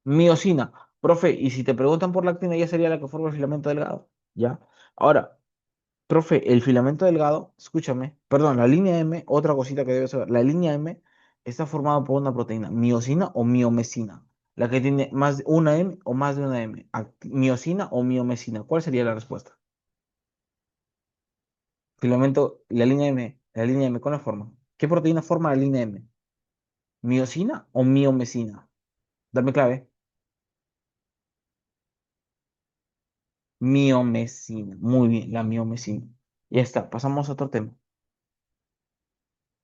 Miosina. Profe, y si te preguntan por la actina, ya sería la que forma el filamento delgado. ¿Ya? Ahora, profe, el filamento delgado, escúchame, perdón, la línea M, otra cosita que debes saber, la línea M está formada por una proteína, miosina o miomesina, la que tiene más de una M o más de una M, miosina o miomesina. ¿Cuál sería la respuesta? Filamento, la línea M, ¿cuál la forma? ¿Qué proteína forma la línea M? ¿Miosina o miomesina? Dame clave. Miomesina. Muy bien, la miomesina. Ya está, pasamos a otro tema.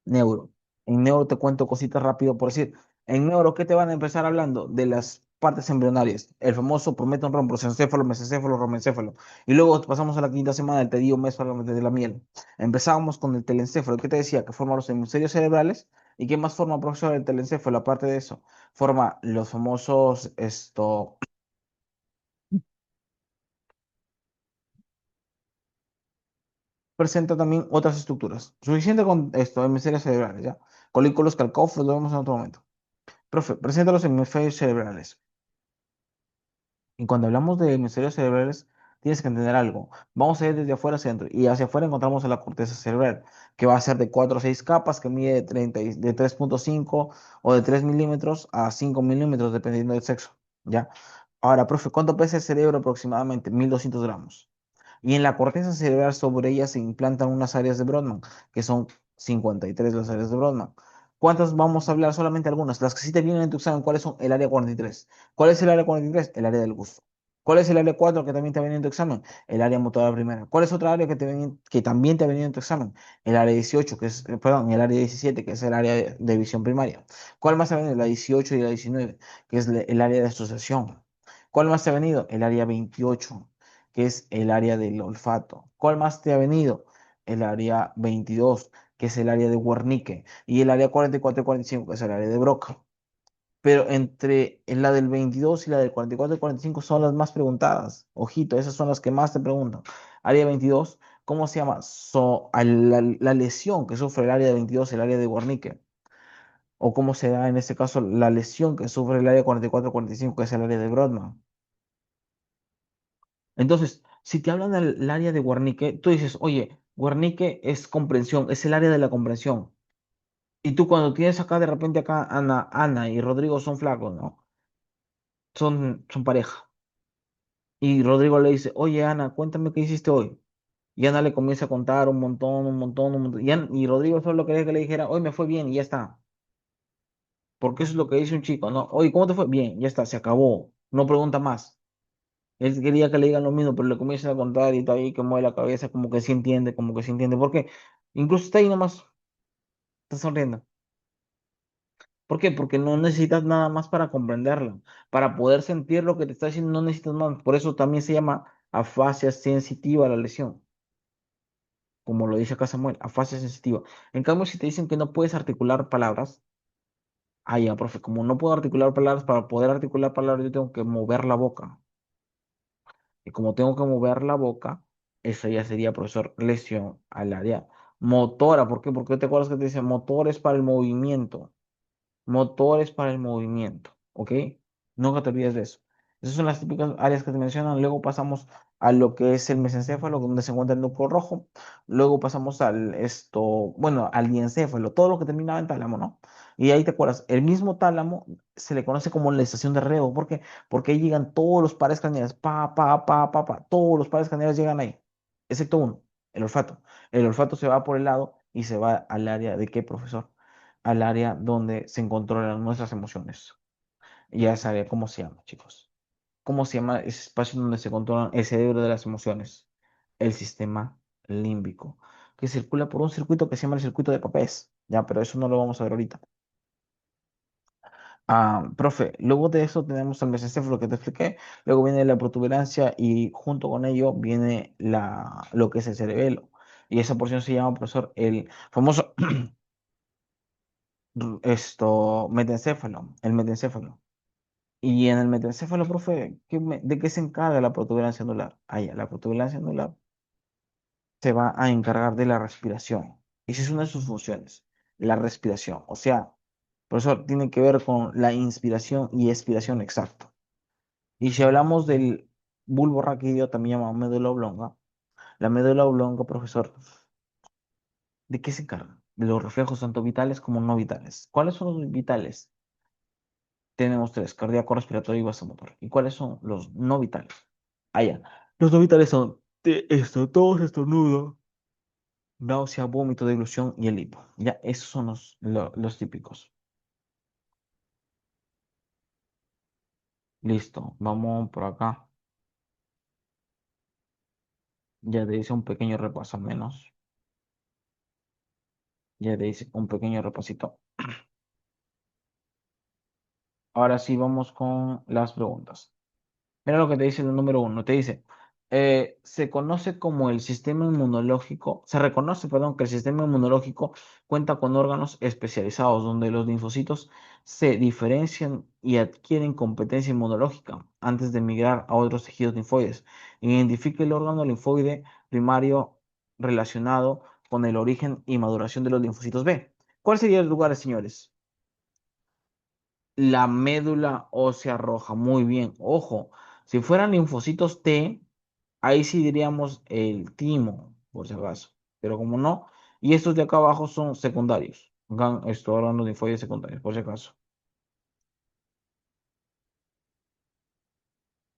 Neuro. En neuro te cuento cositas rápido por decir. En neuro, ¿qué te van a empezar hablando? De las partes embrionarias. El famoso prometón, prosencéfalo, mesencéfalo, romencéfalo. Y luego pasamos a la quinta semana del tedio de la miel. Empezábamos con el telencéfalo. ¿Qué te decía? Que forma los hemisferios cerebrales. ¿Y qué más forma, profesor, el telencéfalo? Aparte de eso, forma los famosos, presenta también otras estructuras. Suficiente con esto, hemisferios cerebrales, ¿ya? Colículos calcóforos, lo vemos en otro momento. Profe, presenta los hemisferios cerebrales. Y cuando hablamos de hemisferios cerebrales, tienes que entender algo. Vamos a ir desde afuera hacia adentro. Y hacia afuera encontramos a la corteza cerebral, que va a ser de 4 o 6 capas, que mide de 3,5 o de 3 milímetros a 5 milímetros, dependiendo del sexo. ¿Ya? Ahora, profe, ¿cuánto pesa el cerebro aproximadamente? 1.200 gramos. Y en la corteza cerebral sobre ella se implantan unas áreas de Brodmann, que son 53 las áreas de Brodmann. ¿Cuántas vamos a hablar? Solamente algunas. Las que sí te vienen en tu examen, ¿cuáles son? El área 43. ¿Cuál es el área 43? El área del gusto. ¿Cuál es el área 4 que también te ha venido en tu examen? El área motora primera. ¿Cuál es otra área que también te ha venido en tu examen? El área 18, que es, perdón, el área 17, que es el área de visión primaria. ¿Cuál más te ha venido? La 18 y la 19, que es el área de asociación. ¿Cuál más te ha venido? El área 28, que es el área del olfato. ¿Cuál más te ha venido? El área 22, que es el área de Wernicke, y el área 44 y 45, que es el área de Broca. Pero entre la del 22 y la del 44 y 45 son las más preguntadas. Ojito, esas son las que más te preguntan. Área 22, ¿cómo se llama? La lesión que sufre el área de 22, el área de Wernicke. O cómo se da en este caso la lesión que sufre el área 44 y 45, que es el área de Brodmann. Entonces, si te hablan del área de Wernicke, tú dices, oye, Wernicke es comprensión, es el área de la comprensión. Y tú cuando tienes acá, de repente acá, Ana y Rodrigo son flacos, ¿no? Son pareja. Y Rodrigo le dice, oye, Ana, cuéntame qué hiciste hoy. Y Ana le comienza a contar un montón, un montón, un montón. Y Rodrigo solo quería que le dijera, hoy me fue bien y ya está. Porque eso es lo que dice un chico, ¿no? Oye, ¿cómo te fue? Bien, ya está, se acabó. No pregunta más. Él quería que le digan lo mismo, pero le comienzan a contar y está ahí que mueve la cabeza, como que sí entiende, como que sí entiende. ¿Por qué? Incluso está ahí nomás, está sonriendo. ¿Por qué? Porque no necesitas nada más para comprenderla. Para poder sentir lo que te está diciendo, no necesitas más. Por eso también se llama afasia sensitiva la lesión, como lo dice acá Samuel, afasia sensitiva. En cambio, si te dicen que no puedes articular palabras, ah, ya, profe, como no puedo articular palabras, para poder articular palabras yo tengo que mover la boca. Y como tengo que mover la boca, eso ya sería, profesor, lesión al área motora. ¿Por qué? Porque te acuerdas que te dice motores para el movimiento. Motores para el movimiento, ¿ok? Nunca te olvides de eso. Esas son las típicas áreas que te mencionan. Luego pasamos a lo que es el mesencéfalo, donde se encuentra el núcleo rojo. Luego pasamos bueno, al diencéfalo, todo lo que termina en tálamo, ¿no? Y ahí te acuerdas, el mismo tálamo se le conoce como la estación de Reo. ¿Por qué? Porque ahí llegan todos los pares craneales, todos los pares craneales llegan ahí, excepto uno, el olfato. El olfato se va por el lado y se va al área de qué, profesor, al área donde se controlan nuestras emociones. Y ya sabe cómo se llama, chicos. ¿Cómo se llama ese espacio donde se controlan el cerebro de las emociones? El sistema límbico, que circula por un circuito que se llama el circuito de Papez. Ya, pero eso no lo vamos a ver ahorita. Profe, luego de eso tenemos el mesencéfalo que te expliqué, luego viene la protuberancia y junto con ello viene lo que es el cerebelo. Y esa porción se llama, profesor, el famoso el metencéfalo. Y en el metencéfalo, profe, ¿de qué se encarga la protuberancia anular? Ah, ya, la protuberancia anular se va a encargar de la respiración. Esa es una de sus funciones, la respiración. O sea, profesor, tiene que ver con la inspiración y expiración exacta. Y si hablamos del bulbo raquídeo, también llamado médula oblonga, la médula oblonga, profesor, ¿de qué se encarga? De los reflejos tanto vitales como no vitales. ¿Cuáles son los vitales? Tenemos tres, cardíaco, respiratorio y vasomotor. ¿Y cuáles son los no vitales? Allá. Los no vitales son tos, estornudo, náusea, vómito, deglución y el hipo. Ya, esos son los típicos. Listo, vamos por acá. Ya te hice un pequeño repaso al menos. Ya te hice un pequeño repasito. Ahora sí vamos con las preguntas. Mira lo que te dice el número uno. Te dice, se conoce como el sistema inmunológico, se reconoce, perdón, que el sistema inmunológico cuenta con órganos especializados donde los linfocitos se diferencian y adquieren competencia inmunológica antes de migrar a otros tejidos linfoides. Identifica el órgano linfoide primario relacionado con el origen y maduración de los linfocitos B. ¿Cuál sería el lugar, señores? La médula ósea roja, muy bien. Ojo, si fueran linfocitos T, ahí sí diríamos el timo, por si acaso. Pero como no, y estos de acá abajo son secundarios. Esto órganos linfoides secundarios, por si acaso.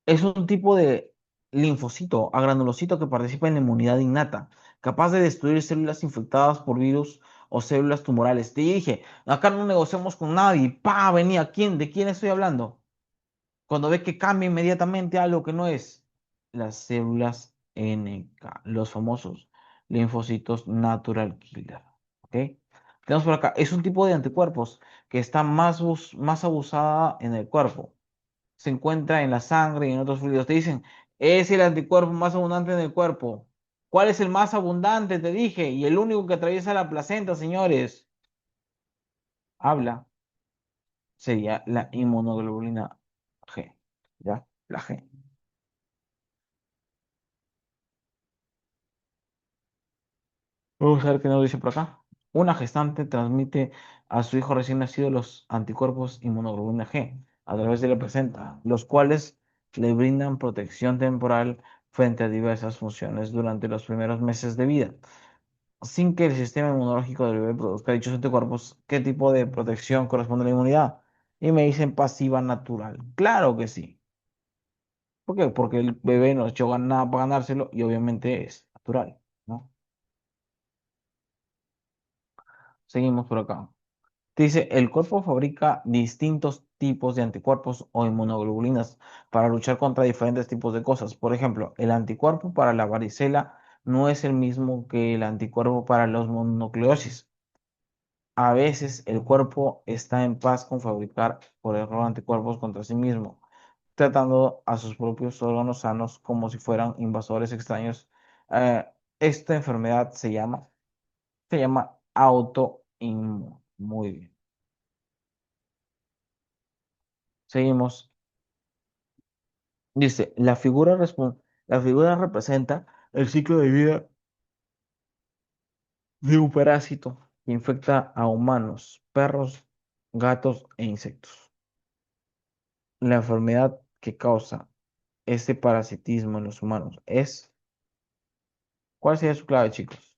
Es un tipo de linfocito, agranulocito que participa en la inmunidad innata, capaz de destruir células infectadas por virus o células tumorales. Te dije, acá no negociamos con nadie. ¡Pa! Venía, ¿quién? ¿De quién estoy hablando? Cuando ve que cambia inmediatamente algo que no es las células NK, los famosos linfocitos natural killer. ¿Ok? Tenemos por acá, es un tipo de anticuerpos que está más abusada en el cuerpo. Se encuentra en la sangre y en otros fluidos. Te dicen, es el anticuerpo más abundante en el cuerpo. ¿Cuál es el más abundante? Te dije, y el único que atraviesa la placenta, señores. Habla, sería la inmunoglobulina G. ¿Ya? La G. Vamos a ver qué nos dice por acá. Una gestante transmite a su hijo recién nacido los anticuerpos inmunoglobulina G a través de la placenta, los cuales le brindan protección temporal frente a diversas funciones durante los primeros meses de vida. Sin que el sistema inmunológico del bebé produzca dichos anticuerpos, ¿qué tipo de protección corresponde a la inmunidad? Y me dicen pasiva natural. Claro que sí. ¿Por qué? Porque el bebé no ha hecho nada para ganárselo y obviamente es natural, ¿no? Seguimos por acá. Dice, el cuerpo fabrica distintos tipos de anticuerpos o inmunoglobulinas para luchar contra diferentes tipos de cosas. Por ejemplo, el anticuerpo para la varicela no es el mismo que el anticuerpo para los mononucleosis. A veces el cuerpo está en paz con fabricar por error anticuerpos contra sí mismo, tratando a sus propios órganos sanos como si fueran invasores extraños. Eh, Esta enfermedad se llama autoinmune. Muy bien. Seguimos. Dice, la figura representa el ciclo de vida de un parásito que infecta a humanos, perros, gatos e insectos. La enfermedad que causa este parasitismo en los humanos es, ¿cuál sería su clave, chicos?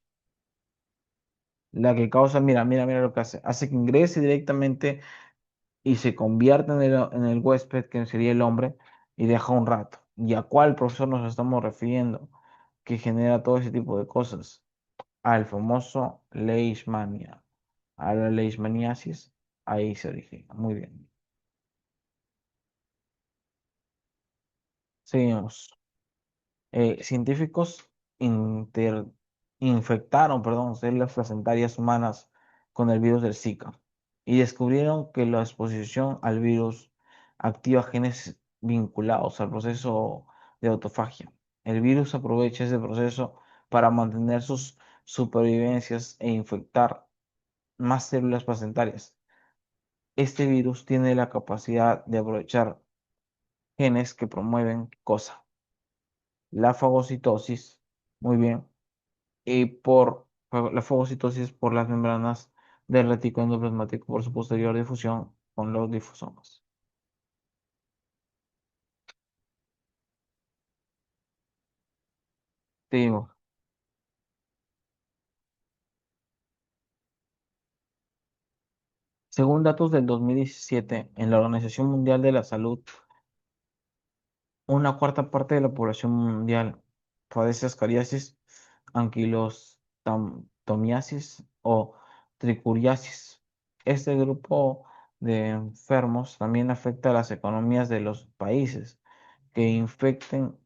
La que causa, mira, mira, mira lo que hace. Hace que ingrese directamente y se convierta en el huésped, que sería el hombre, y deja un rato. ¿Y a cuál profesor nos estamos refiriendo? Que genera todo ese tipo de cosas. Al famoso leishmania, a la leishmaniasis, ahí se origina. Muy bien. Seguimos. Científicos inter- infectaron, perdón, células placentarias humanas con el virus del Zika y descubrieron que la exposición al virus activa genes vinculados al proceso de autofagia. El virus aprovecha ese proceso para mantener sus supervivencias e infectar más células placentarias. Este virus tiene la capacidad de aprovechar genes que promueven cosa, la fagocitosis, muy bien, y la fagocitosis por las membranas del retículo endoplasmático por su posterior difusión con los lisosomas. Te digo, según datos del 2017 en la Organización Mundial de la Salud, una cuarta parte de la población mundial padece ascariasis, anquilostomiasis o tricuriasis. Este grupo de enfermos también afecta a las economías de los países que infecten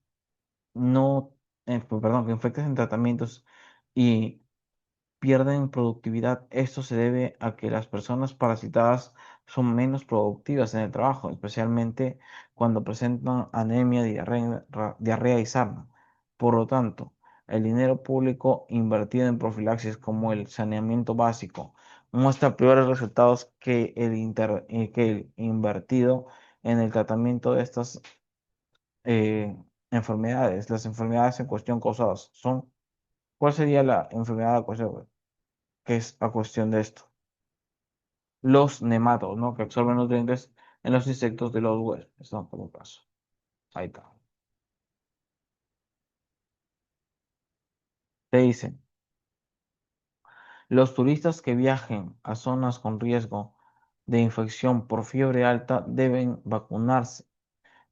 no, perdón, que infecten en tratamientos y pierden productividad. Esto se debe a que las personas parasitadas son menos productivas en el trabajo, especialmente cuando presentan anemia, diarrea y sarna. Por lo tanto, el dinero público invertido en profilaxis como el saneamiento básico muestra peores resultados que el invertido en el tratamiento de estas eh, enfermedades. Las enfermedades en cuestión causadas son, ¿cuál sería la enfermedad a cuestión, que es a cuestión de esto? Los nematodos, ¿no? Que absorben nutrientes en los insectos de los huéspedes, ¿no? Por un caso. Ahí está. Te dicen, los turistas que viajen a zonas con riesgo de infección por fiebre alta deben vacunarse.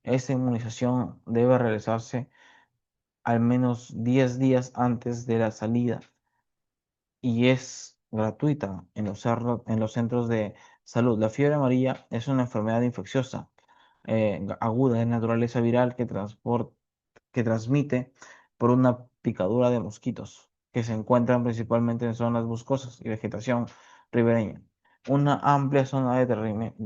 Esta inmunización debe realizarse al menos 10 días antes de la salida y es gratuita en en los centros de salud. La fiebre amarilla es una enfermedad infecciosa aguda de naturaleza viral que transmite por una picadura de mosquitos que se encuentran principalmente en zonas boscosas y vegetación ribereña. Una amplia zona de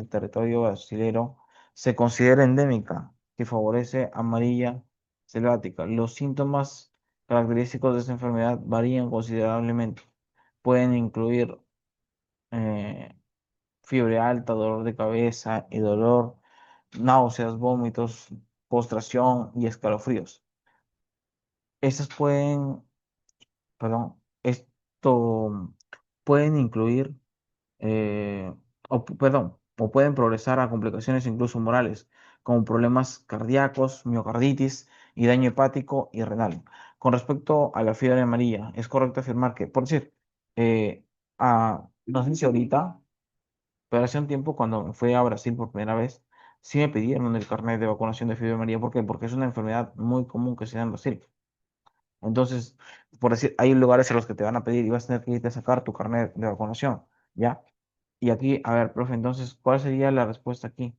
territorio brasilero se considera endémica, que favorece amarilla selvática. Los síntomas característicos de esta enfermedad varían considerablemente. Pueden incluir eh, fiebre alta, dolor de cabeza y dolor, náuseas, vómitos, postración y escalofríos. Estas esto pueden incluir, o pueden progresar a complicaciones incluso morales, como problemas cardíacos, miocarditis y daño hepático y renal. Con respecto a la fiebre amarilla, es correcto afirmar que, por decir, eh, no sé si ahorita, pero hace un tiempo cuando fui a Brasil por primera vez, sí me pidieron el carnet de vacunación de fiebre amarilla. ¿Por qué? Porque es una enfermedad muy común que se da en Brasil. Entonces, por decir, hay lugares a los que te van a pedir y vas a tener que irte a sacar tu carnet de vacunación, ¿ya? Y aquí, a ver, profe, entonces, ¿cuál sería la respuesta aquí?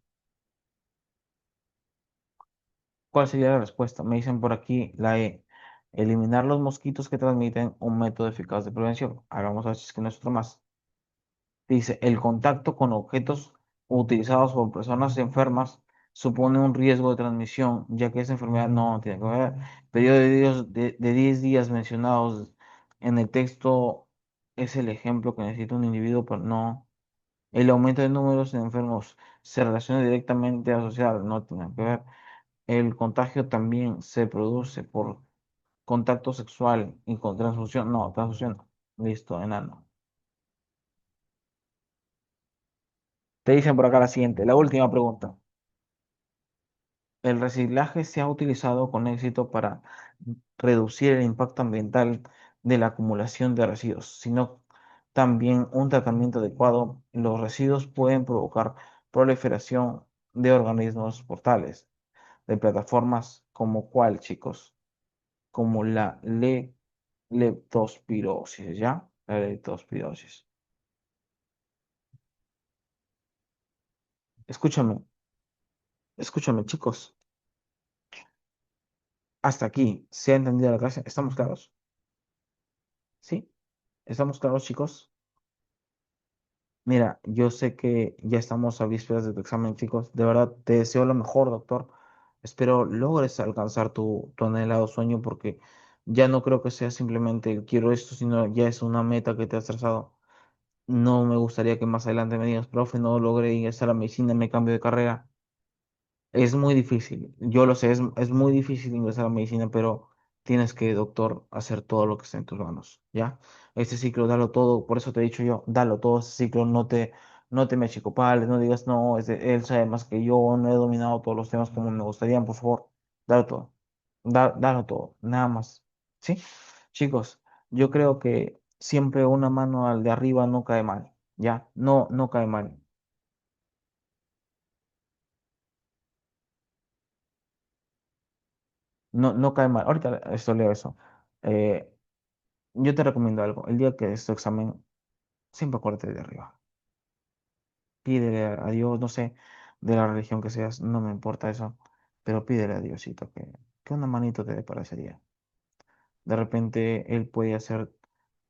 ¿Cuál sería la respuesta? Me dicen por aquí la E. Eliminar los mosquitos que transmiten un método eficaz de prevención. Hagamos a ver si es que no es otro más. Dice, el contacto con objetos utilizados por personas enfermas supone un riesgo de transmisión, ya que esa enfermedad no tiene que ver. Periodo de 10 días mencionados en el texto es el ejemplo que necesita un individuo, pero no. El aumento de números de enfermos se relaciona directamente asociado, no tiene que ver. El contagio también se produce por contacto sexual y con transfusión. No, transfusión no. Listo, enano. Te dicen por acá la siguiente, la última pregunta. El reciclaje se ha utilizado con éxito para reducir el impacto ambiental de la acumulación de residuos, sino también un tratamiento adecuado. Los residuos pueden provocar proliferación de organismos mortales, de plataformas como cuál, chicos, como la leptospirosis, ¿ya? La leptospirosis. Escúchame, escúchame, chicos. Hasta aquí, ¿se ha entendido la clase? ¿Estamos claros? ¿Sí? ¿Estamos claros, chicos? Mira, yo sé que ya estamos a vísperas de tu examen, chicos. De verdad, te deseo lo mejor, doctor. Espero logres alcanzar tu anhelado sueño porque ya no creo que sea simplemente el quiero esto, sino ya es una meta que te has trazado. No me gustaría que más adelante me digas, profe, no logré ingresar a medicina, me cambio de carrera. Es muy difícil, yo lo sé, es muy difícil ingresar a medicina, pero tienes que, doctor, hacer todo lo que esté en tus manos, ¿ya? Este ciclo, dalo todo, por eso te he dicho yo, dalo todo, este ciclo, no te me achicopales, no digas, no, él sabe más que yo, no he dominado todos los temas como me gustaría, por favor, dalo todo, dalo todo, nada más, ¿sí? Chicos, yo creo que siempre una mano al de arriba no cae mal, ¿ya? No cae mal. No cae mal. Ahorita esto leo eso. Eh, yo te recomiendo algo. El día que des tu examen, siempre acuérdate de arriba. Pídele a Dios, no sé, de la religión que seas, no me importa eso, pero pídele a Diosito que una manito te dé para ese día. De repente Él puede hacer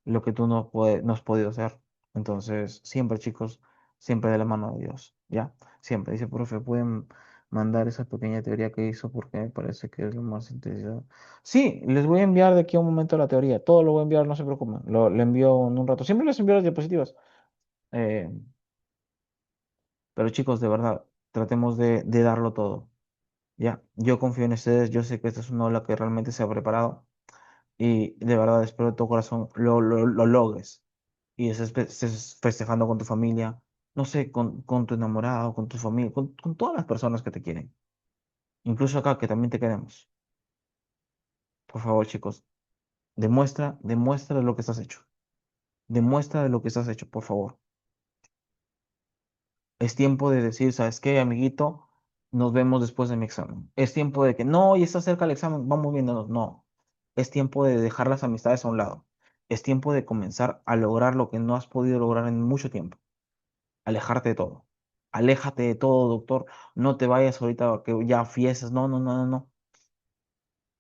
lo que tú no has podido hacer. Entonces, siempre, chicos, siempre de la mano de Dios, ¿ya? Siempre. Dice, profe, ¿pueden mandar esa pequeña teoría que hizo? Porque me parece que es lo más interesante. Sí, les voy a enviar de aquí a un momento la teoría. Todo lo voy a enviar, no se preocupen. Le envío en un rato. Siempre les envío las diapositivas. Eh, pero chicos, de verdad, tratemos de darlo todo, ¿ya? Yo confío en ustedes. Yo sé que esta es una ola que realmente se ha preparado. Y de verdad espero de todo corazón lo logres. Y estés festejando con tu familia, no sé, con tu enamorado, con tu familia, con todas las personas que te quieren. Incluso acá, que también te queremos. Por favor, chicos, demuestra de lo que estás hecho. Demuestra de lo que estás hecho, por favor. Es tiempo de decir, ¿sabes qué, amiguito? Nos vemos después de mi examen. Es tiempo de que, no, ya está cerca el examen, vamos viéndonos. No. Es tiempo de dejar las amistades a un lado. Es tiempo de comenzar a lograr lo que no has podido lograr en mucho tiempo. Alejarte de todo. Aléjate de todo, doctor. No te vayas ahorita a que ya fiestas. No, no, no, no, no.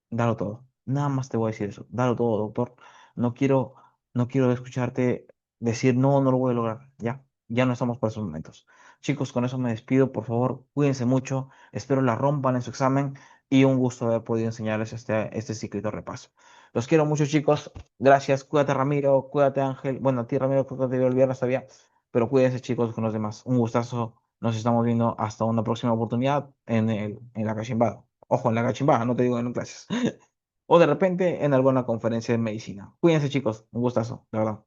Dalo todo. Nada más te voy a decir eso. Dalo todo, doctor. No quiero, no quiero escucharte decir no, no lo voy a lograr. Ya no estamos para esos momentos. Chicos, con eso me despido. Por favor, cuídense mucho. Espero la rompan en su examen y un gusto haber podido enseñarles este ciclito repaso. Los quiero mucho, chicos. Gracias. Cuídate, Ramiro. Cuídate, Ángel. Bueno, a ti, Ramiro, creo que te veo el viernes todavía. Pero cuídense, chicos, con los demás. Un gustazo. Nos estamos viendo hasta una próxima oportunidad en la cachimbada. Ojo, en la cachimbada, no te digo en clases. O de repente en alguna conferencia de medicina. Cuídense, chicos. Un gustazo, de verdad.